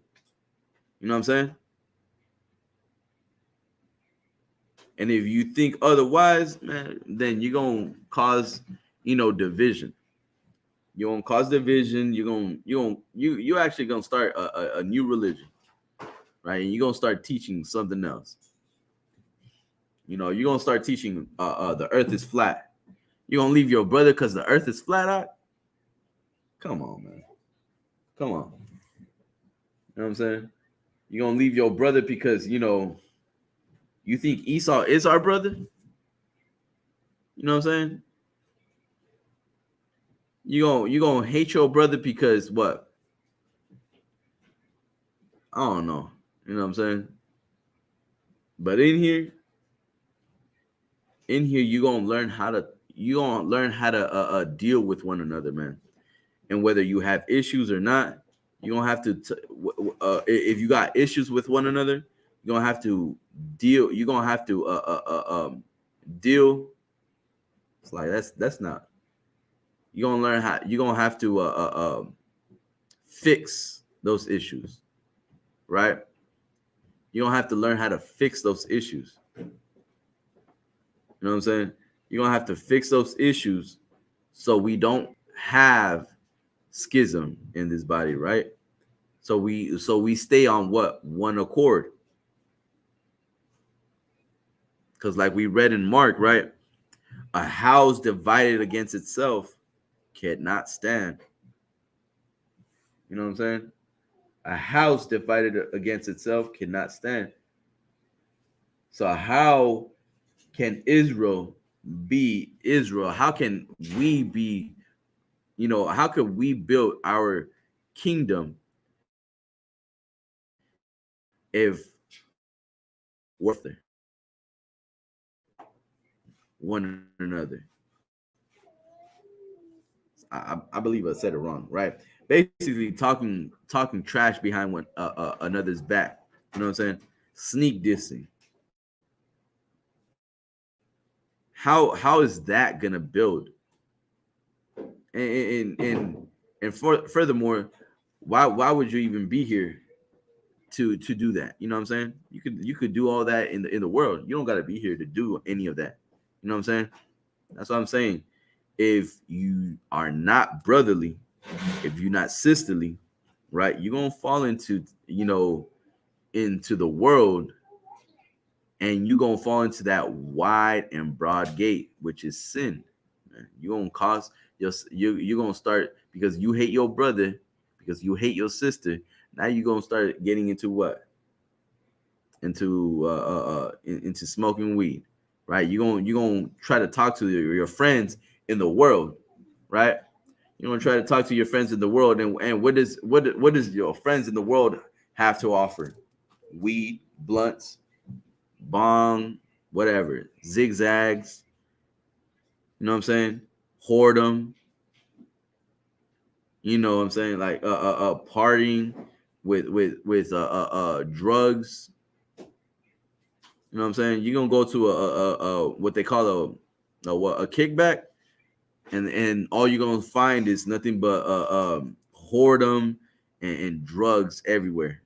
You know what I'm saying? And if you think otherwise, man, then you're gonna cause, division. You're gonna cause division. You actually gonna start a new religion, right? And you're gonna start teaching something else. You're gonna start teaching the earth is flat. You're gonna leave your brother because the earth is flat out. Come on, man. Come on. You know what I'm saying? You're gonna leave your brother because you think Esau is our brother? You know what I'm saying? You gonna hate your brother because what? I don't know. You know what I'm saying? But in here, you gonna learn how to deal with one another, man. And whether you have issues or not, you're gonna have to. If you got issues with one another, you're gonna have to deal. You're gonna have to deal. It's like that's not. You're gonna learn how. You're gonna have to fix those issues, right? You're gonna have to learn how to fix those issues. You know what I'm saying? You're gonna have to fix those issues so we don't have schism in this body, right? So we stay on what? One accord. Because like we read in Mark, right? A house divided against itself cannot stand. You know what I'm saying? A house divided against itself cannot stand. So how can Israel be Israel? How can we be, how can we build our kingdom if worth one another? I believe I said it wrong, right? Basically, talking trash behind one another's back. You know what I'm saying? Sneak dissing. How is that gonna build? And furthermore, why would you even be here to do that? You know what I'm saying? You could do all that in the world. You don't got to be here to do any of that. You know what I'm saying? That's what I'm saying. If you are not brotherly, if you're not sisterly, right, you're gonna fall into the world, and you're gonna fall into that wide and broad gate, which is sin. You're gonna cause you're gonna start because you hate your brother, because you hate your sister. Now you're gonna start getting into what? Into smoking weed, right? You're gonna try to talk to your friends in the world, right? You're gonna try to talk to your friends in the world, and what does your friends in the world have to offer? Weed, blunts, bong, whatever, zigzags. You know what I'm saying? Whoredom. You know what I'm saying? Like partying with drugs. You know what I'm saying? You're gonna go to a what they call a kickback, and all you're gonna find is nothing but whoredom and drugs everywhere.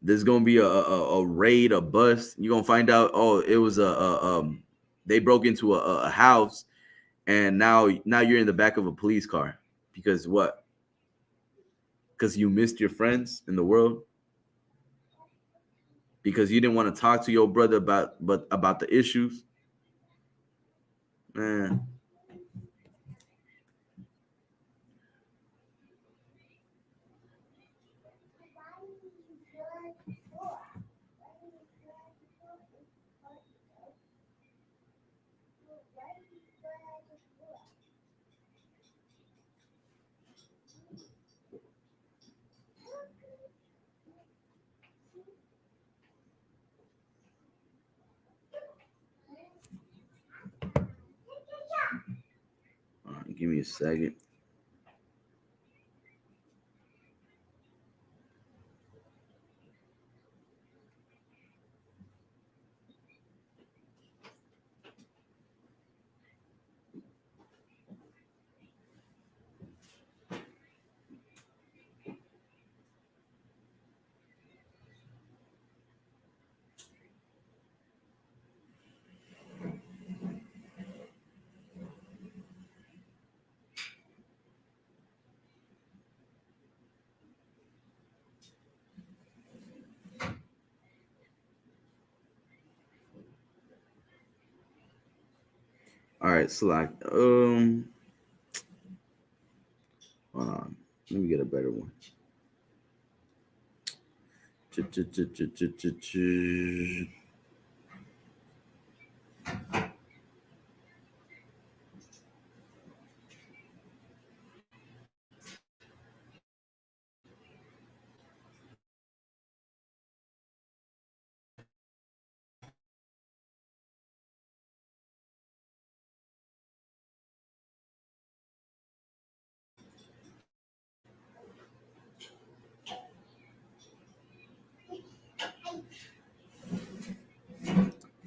There's gonna be a raid, a bust. You're gonna find out, oh, it was they broke into a house, and now you're in the back of a police car because what? Because you missed your friends in the world, because you didn't want to talk to your brother about the issues, man. me a second. All right, so like, hold on, let me get a better one.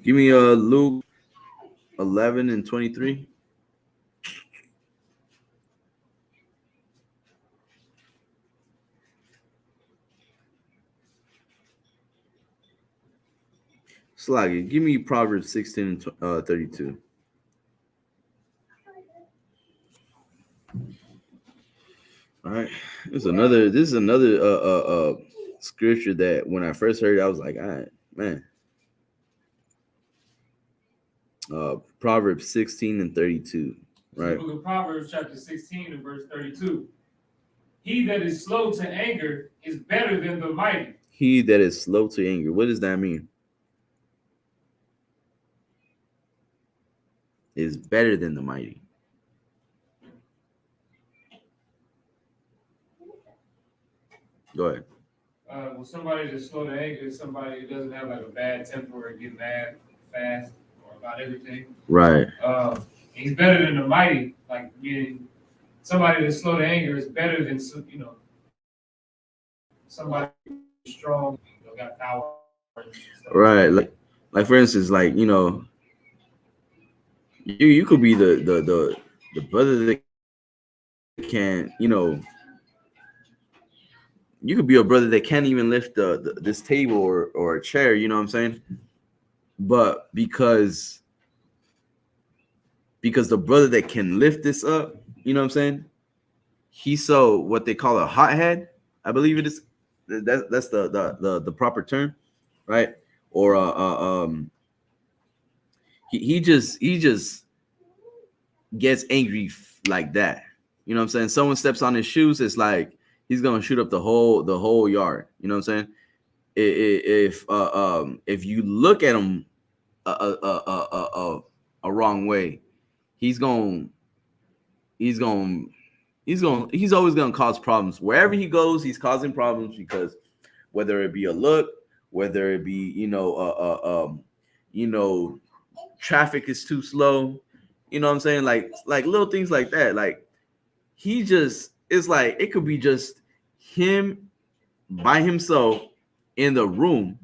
Give me Luke 11:23. Slaggy, give me Proverbs 16:32. All right, this is another scripture that when I first heard it, I was like, all right, man. Proverbs 16:32. Right. Book of Proverbs, chapter 16 and verse 32. He that is slow to anger is better than the mighty. He that is slow to anger. What does that mean? Is better than the mighty. Go ahead. Well, somebody that's slow to anger is somebody who doesn't have like a bad temper or get mad fast or about everything. Right. He's better than the mighty, like meaning somebody that's slow to anger is better than somebody strong, got power. Right. Like for instance, like you could be the brother that can, you could be a brother that can't even lift this table or a chair, you know what I'm saying? But because the brother that can lift this up, you know what I'm saying? He's so what they call a hothead, I believe it is. That's the proper term, right? Or he just gets angry like that. You know what I'm saying? Someone steps on his shoes, it's like he's gonna shoot up the whole yard. You know what I'm saying? If you look at him a wrong way, he's always gonna cause problems wherever he goes. He's causing problems because whether it be a look, whether it be traffic is too slow, you know what I'm saying? Like little things like that. Like he just it's like it could be just him by himself in the room,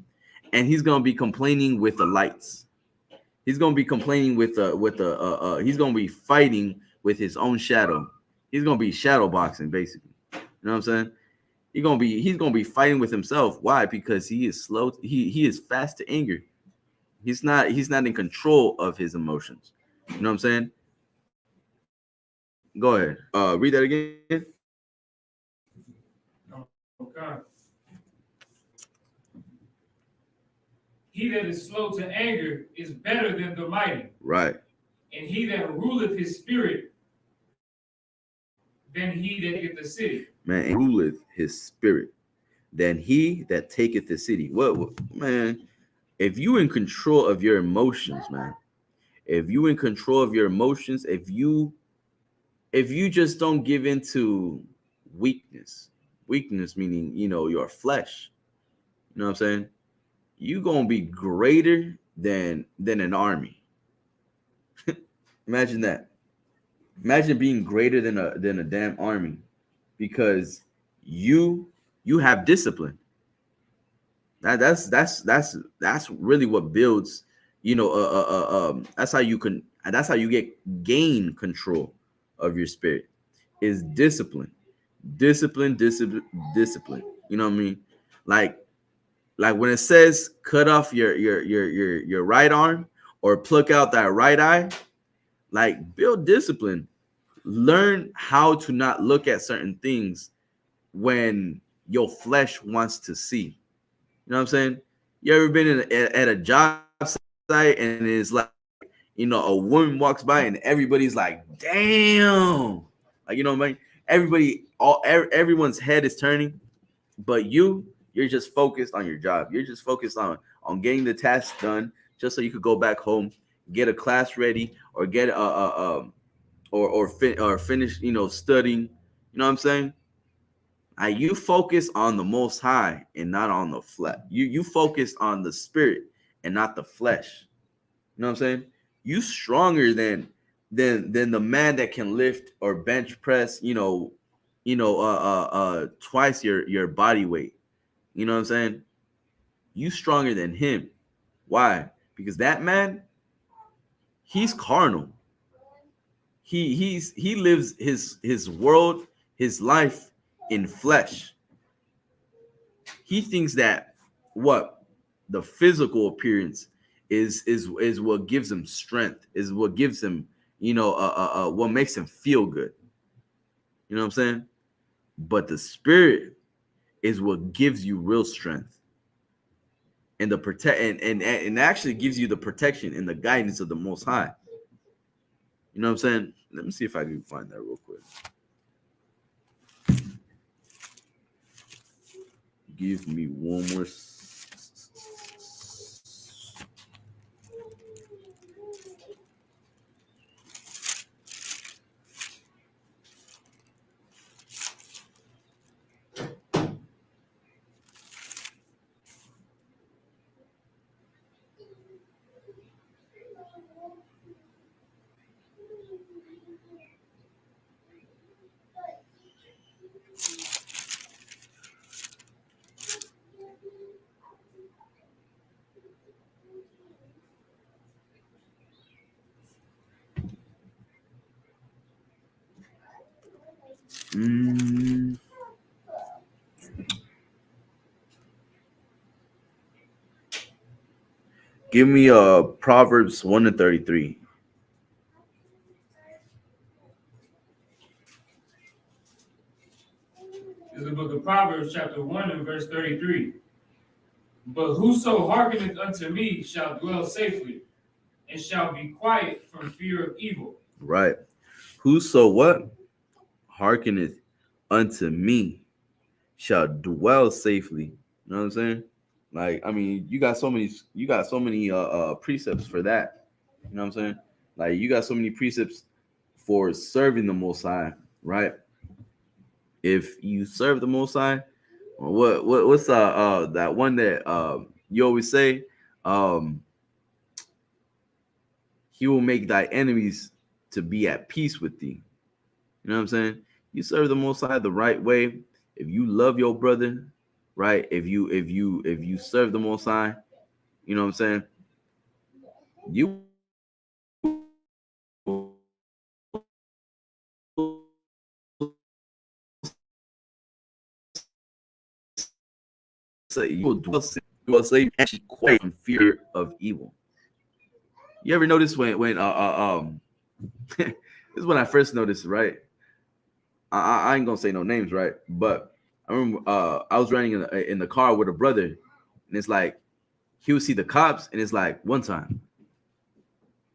and he's gonna be complaining with the lights. He's gonna be complaining with he's gonna be fighting with his own shadow. He's gonna be shadow boxing, basically. You know what I'm saying? He's gonna be fighting with himself. Why? Because he is slow. He is fast to anger. He's not in control of his emotions. You know what I'm saying? Go ahead. Read that again. Okay. He that is slow to anger is better than the mighty. Right. And he that ruleth his spirit than he that taketh the city. Man, ruleth his spirit than he that taketh the city. What man? If you in control of your emotions, man. If you in control of your emotions, if you just don't give into weakness meaning your flesh, you know what I'm saying, you gonna be greater than an army. Imagine that. Imagine being greater than a damn army because you you have discipline. That's really what builds, that's how you can, that's how you gain control of your spirit, is discipline. Discipline. You know what I mean? Like when it says cut off your right arm or pluck out that right eye, like build discipline. Learn how to not look at certain things when your flesh wants to see. You know what I'm saying? You ever been at a job site and it's like, a woman walks by and everybody's like, damn. Like, you know what I mean? Everyone's head is turning, but you're just focused on your job. You're just focused on getting the task done just so you could go back home, get a class ready, or get or finish, studying. You know what I'm saying? You focus on the Most High and not on the flesh. You focus on the spirit and not the flesh. You know what I'm saying? You stronger than the man that can lift or bench press. Twice your body weight. You know what I'm saying? You stronger than him. Why? Because that man, he's carnal. He lives his world, his life in flesh. He thinks that what the physical appearance is what gives him strength, is what gives him, what makes him feel good. You know what I'm saying? But the spirit is what gives you real strength, and the protect and actually gives you the protection and the guidance of the Most High. You know what I'm saying? Let me see if I can find that real quick. Give me one more. Give me Proverbs 1:33. Is the book of Proverbs, chapter 1 and verse 33. But whoso hearkeneth unto me shall dwell safely, and shall be quiet from fear of evil. Right. Whoso what? Hearkeneth unto me shall dwell safely. You know what I'm saying? Like, I mean, you got so many precepts for that. You know what I'm saying? Like, you got so many precepts for serving the Most High, right? If you serve the Most High, what's that one that you always say? Um, he will make thy enemies to be at peace with thee. You know what I'm saying? You serve the Most High the right way. If you love your brother, right? If you serve the Most High, you know what I'm saying? You say you will dwell safe and quiet from fear of evil. You ever notice when this is when I first noticed, right? I ain't gonna say no names, right? But I remember I was running in the car with a brother, and it's like he would see the cops, and it's like one time,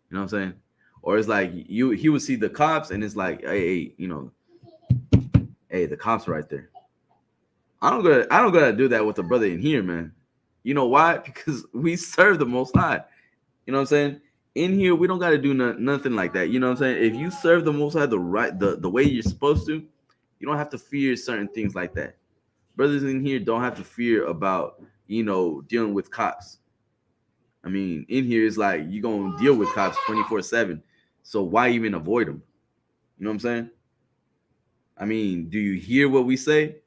you know what I'm saying? Or it's like he would see the cops, and it's like, hey, hey, the cops are right there. I don't gotta do that with a brother in here, man. You know why? Because we serve the Most High. You know what I'm saying? In here, we don't gotta do nothing like that. You know what I'm saying? If you serve the Most High the way you're supposed to, you don't have to fear certain things like that. Brothers in here don't have to fear about dealing with cops. I mean, in here is like you're gonna deal with cops 24/7. So why even avoid them? You know what I'm saying? I mean, do you hear what we say?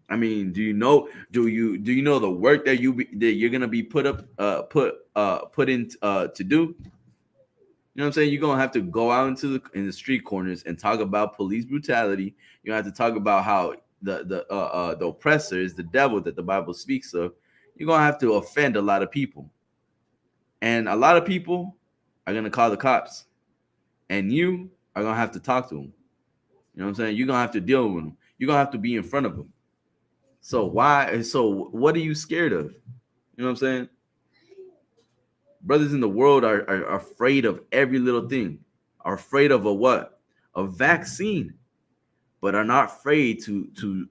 I mean, do you know? Do you know the work that you're gonna be put in to do? You know what I'm saying? You're gonna have to go out in the street corners and talk about police brutality. You have to talk about how the oppressor is the devil that the Bible speaks of. You're gonna have to offend a lot of people, and a lot of people are gonna call the cops, and you are gonna have to talk to them. You know what I'm saying? You're gonna have to deal with them. You're gonna have to be in front of them. So why? So what are you scared of? You know what I'm saying? Brothers in the world are afraid of every little thing. Are afraid of a what? A vaccine, but are not afraid to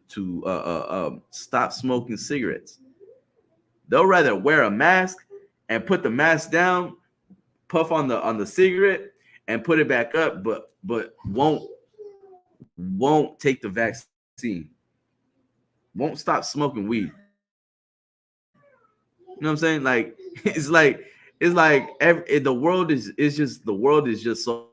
stop smoking cigarettes. They'll rather wear a mask and put the mask down, puff on the cigarette, and put it back up, but won't take the vaccine. Won't stop smoking weed. You know what I'm saying? Like it's like the world is just so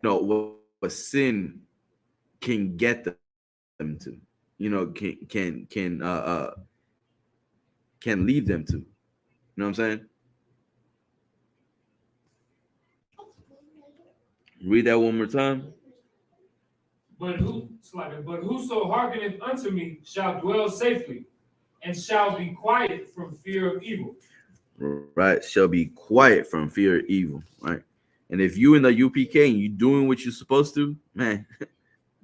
what sin can get them to. Can lead them to. You know what I'm saying? Read that one more time. But whoso hearkeneth unto me shall dwell safely, and shall be quiet from fear of evil. Right? Shall be quiet from fear of evil. Right? And if you in the UPK and you doing what you're supposed to, man,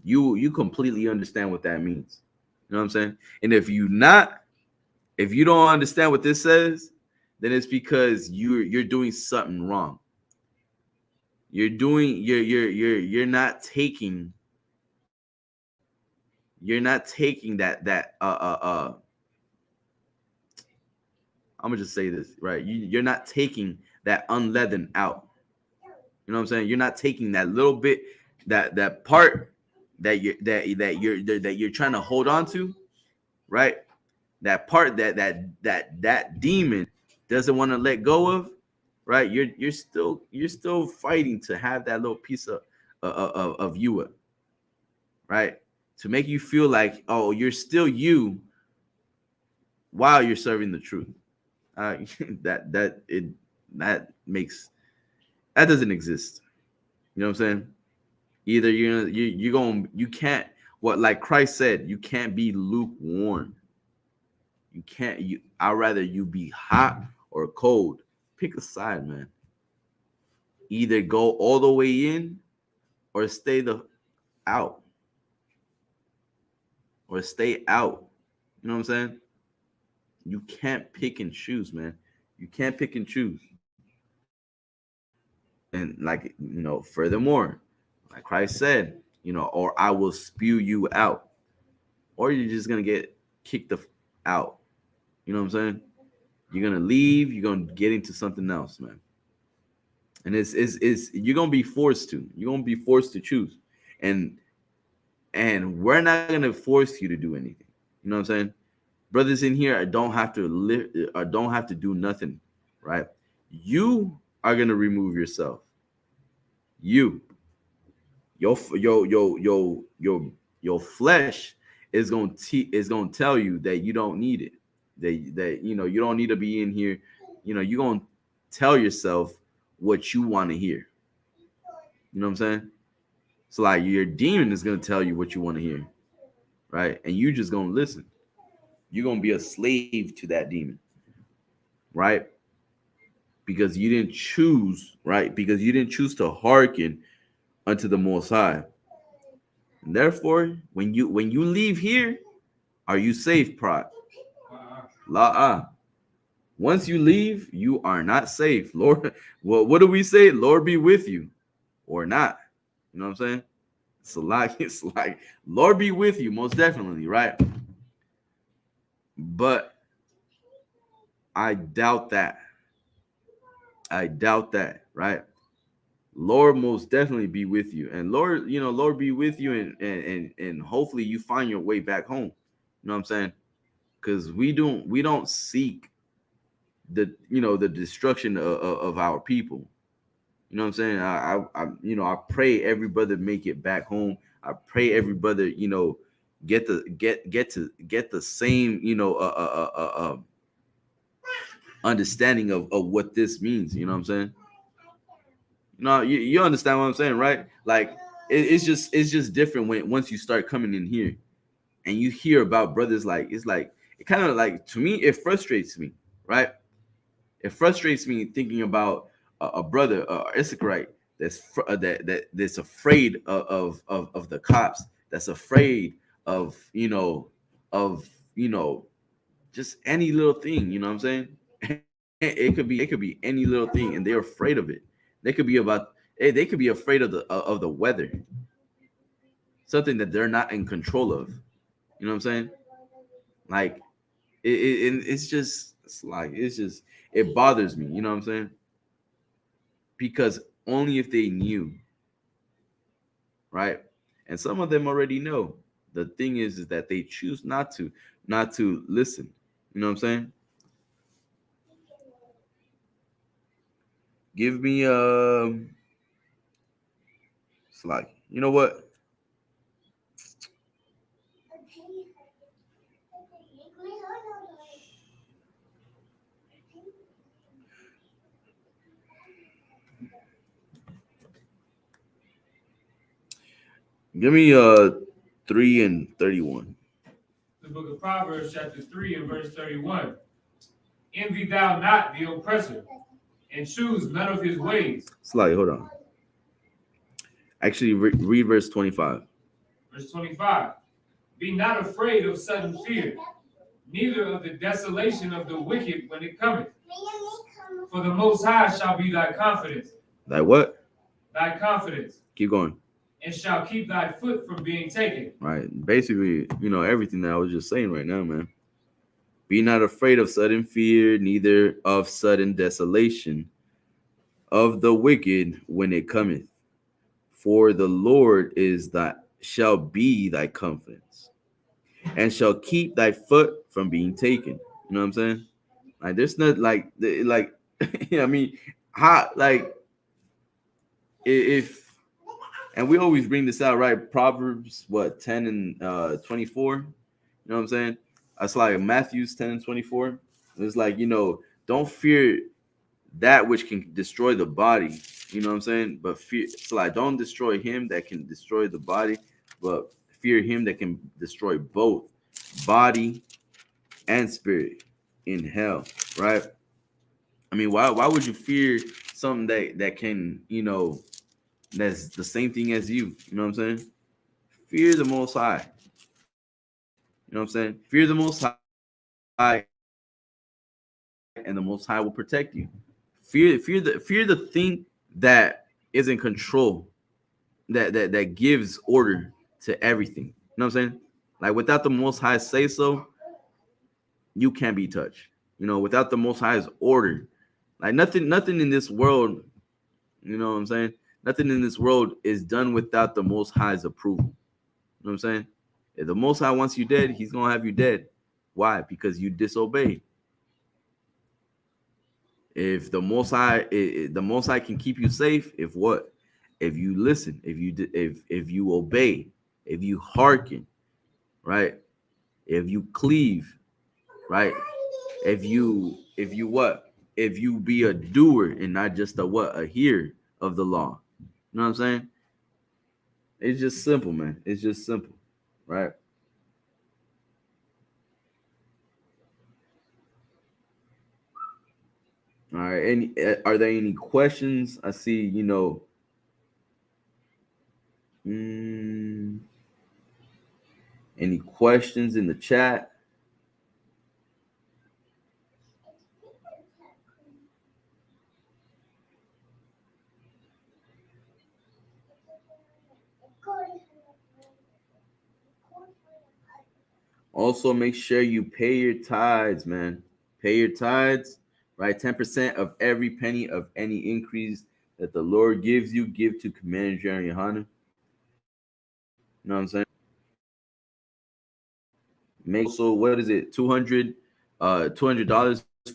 you completely understand what that means. You know what I'm saying? And if you don't understand what this says, then it's because you're doing something wrong. You're not taking that I'm gonna just say this, right? You're not taking that unleavened out. You know what I'm saying? You're not taking that little bit, that part that you're trying to hold on to, right? That part that demon doesn't want to let go of, right? You're still fighting to have that little piece of you, right? To make you feel like, oh, you're still you while you're serving the truth. Uh, that that it that makes that doesn't exist. You know what I'm saying? Either you can't, what, like Christ said, you can't be lukewarm. You can't. I'd rather you be hot or cold. Pick a side, man. Either go all the way in or stay the out or stay out. You know what I'm saying? You can't pick and choose, man. You can't pick and choose. And like, furthermore, like Christ said, or I will spew you out, or you're just gonna get kicked out. You know what I'm saying? You're gonna leave. You're gonna get into something else, man. And it's you're gonna be forced to. You're gonna be forced to choose, and we're not gonna force you to do anything. You know what I'm saying? Brothers in here don't have to live or don't have to do nothing, right? You are gonna remove yourself. You, your flesh is gonna tell you that you don't need it. That you don't need to be in here. You're gonna tell yourself what you want to hear. You know what I'm saying? So like your demon is gonna tell you what you want to hear, right? And you just gonna listen. You're gonna be a slave to that demon, right? Because you didn't choose, right? Because you didn't choose to hearken unto the Most High. And therefore, when you leave here, are you safe, Prod? La. Once you leave, you are not safe. Lord, well, what do we say? Lord be with you, or not. You know what I'm saying? It's like Lord be with you, most definitely, right? But I doubt that. Right? Lord most definitely be with you, and Lord, Lord be with you, and hopefully you find your way back home. You know what I'm saying? Because we don't seek the destruction of our people. You know what I'm saying? I pray every brother make it back home. I pray every brother get the same understanding of what this means. You know what I'm saying? You understand what I'm saying, right? Like it's just different when once you start coming in here and you hear about brothers. Like it's like it kind of like, to me, it frustrates me, right? It frustrates me thinking about a brother, Issacharite, that's afraid of the cops, that's afraid of of you know just any little thing. You know what I'm saying? It could be any little thing, and they're afraid of it. They could be about they could be afraid of the weather, something that they're not in control of. You know what I'm saying? Like it's just it bothers me. You know what I'm saying? Because only if they knew, right? And some of them already know. The thing is that they choose not to listen. You know what I'm saying? Give me it's like, you know what? Give me 3:31. The book of Proverbs, chapter 3 and verse 31. Envy thou not the oppressor, and choose none of his ways. It's like, hold on. Actually, read verse 25. Verse 25. Be not afraid of sudden fear, neither of the desolation of the wicked when it cometh. For the Most High shall be thy confidence. Like what? Thy confidence. Keep going. And shall keep thy foot from being taken. Right. Basically, everything that I was just saying right now, man. Be not afraid of sudden fear, neither of sudden desolation of the wicked when it cometh. For the Lord shall be thy confidence, and shall keep thy foot from being taken. You know what I'm saying? Like there's not like I mean, how, like, if and we always bring this out, right? Proverbs 10 and 24. You know what I'm saying? That's like Matthew's 10 and 24. It's like, don't fear that which can destroy the body. You know what I'm saying? But fear, it's like, don't destroy him that can destroy the body, but fear him that can destroy both body and spirit in hell, right? I mean, why would you fear something that can, that's the same thing as you? You know what I'm saying? Fear the Most High. You know what I'm saying? Fear the Most High, and the Most High will protect you. Fear the thing that is in control, that gives order to everything. You know what I'm saying? Like without the Most High say so, you can't be touched. Without the Most High's order, like nothing in this world. You know what I'm saying? Nothing in this world is done without the Most High's approval. You know what I'm saying? If the Most High wants you dead, He's gonna have you dead. Why? Because you disobeyed. If the Most High can keep you safe. If what? If you listen, if you obey, if you hearken, right? If you cleave, right? If you what? If you be a doer and not just a hearer of the law. You know what I'm saying? It's just simple, man. It's just simple, right? All right. Are there any questions? I see, mm, any questions in the chat? Also, make sure you pay your tithes, man. Pay your tithes, right? 10% of every penny of any increase that the Lord gives you, give to Commander Jerry Yohana. You know what I'm saying? Make also, what is it, $200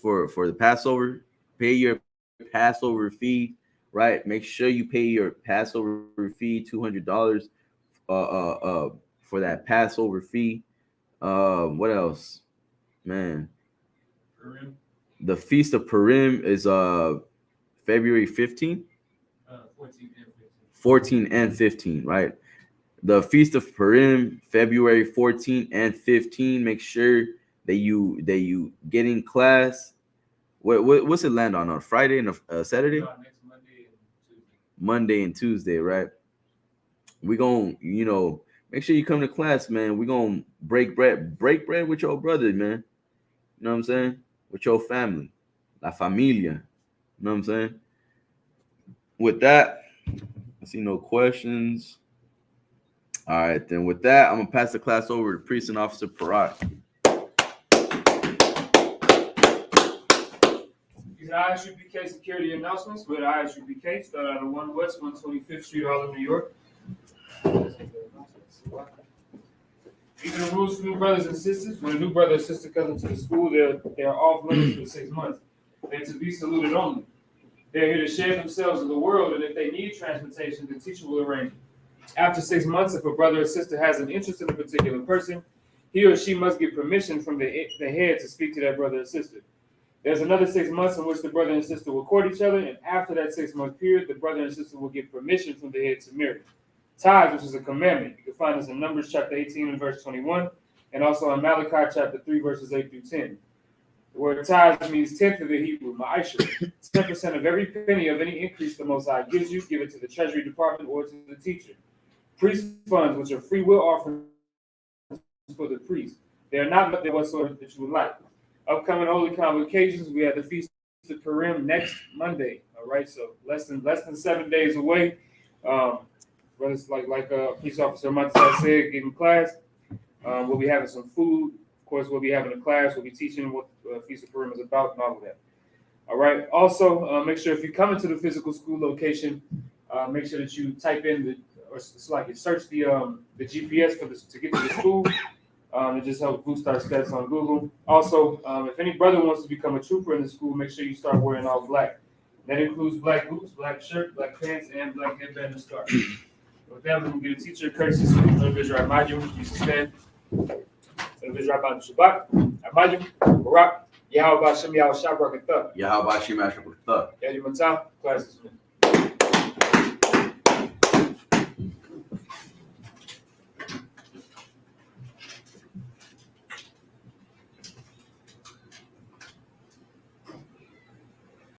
for the Passover. Pay your Passover fee, right? Make sure you pay your Passover fee, $200 for that Passover fee. What else, man? Purim. The Feast of Purim is February 15th, 14 and 15, right? The Feast of Purim, February 14 and 15. Make sure that you get in class. What's it land on Friday and Saturday? Next Monday and Tuesday. Monday and Tuesday, right? We gonna, make sure you come to class, man. We gonna break bread with your brother, man. You know what I'm saying? With your family, la familia. You know what I'm saying? With that, I see no questions. All right, then with that, I'm gonna pass the class over to Precinct Officer Parat. These are ISUPK security announcements with ISUPK. Start out of 1 West 125th Street, Harlem, New York. These are the rules for new brothers and sisters. When a new brother or sister comes into the school, they are off limits for 6 months. They're to be saluted only. They're here to share themselves with the world, and if they need transportation, the teacher will arrange it. After 6 months, if a brother or sister has an interest in a particular person, he or she must get permission from the head to speak to that brother or sister. There's another 6 months in which the brother and sister will court each other, and after that 6-month period, the brother and sister will get permission from the head to marry. Tithes, which is a commandment. You can find this in Numbers chapter 18 and verse 21, and also in Malachi chapter 3, verses 8 through 10. The word tithes means 10th of the Hebrew, ma'asher. 10% of every penny of any increase the Most High gives you, give it to the Treasury Department or to the teacher. Priest funds, which are free will offerings for the priest. They are not there whatsoever that you would like. Upcoming holy convocations, we have the Feast of Purim next Monday. All right, so less than 7 days away. Brothers, like Police Officer Montes said, giving class. We'll be having some food. Of course, we'll be having a class. We'll be teaching what Feast of Purim is about and all of that. All right. Also, make sure if you come into the physical school location, make sure that you type in search the GPS to get to the school. It just helps boost our stats on Google. Also, if any brother wants to become a trooper in the school, make sure you start wearing all black. That includes black boots, black shirt, black pants, and black headband and scarf. With that, we're going to get a teacher courtesy. Visual Imagine, you stand. Visual Shabbat, Imagine, Barak, Yahweh Bashem, Yahweh Shabrak, and Thug. Yahweh Bashem, Yahweh Shabrak, and Thug. Yahweh Matam, class dismissed.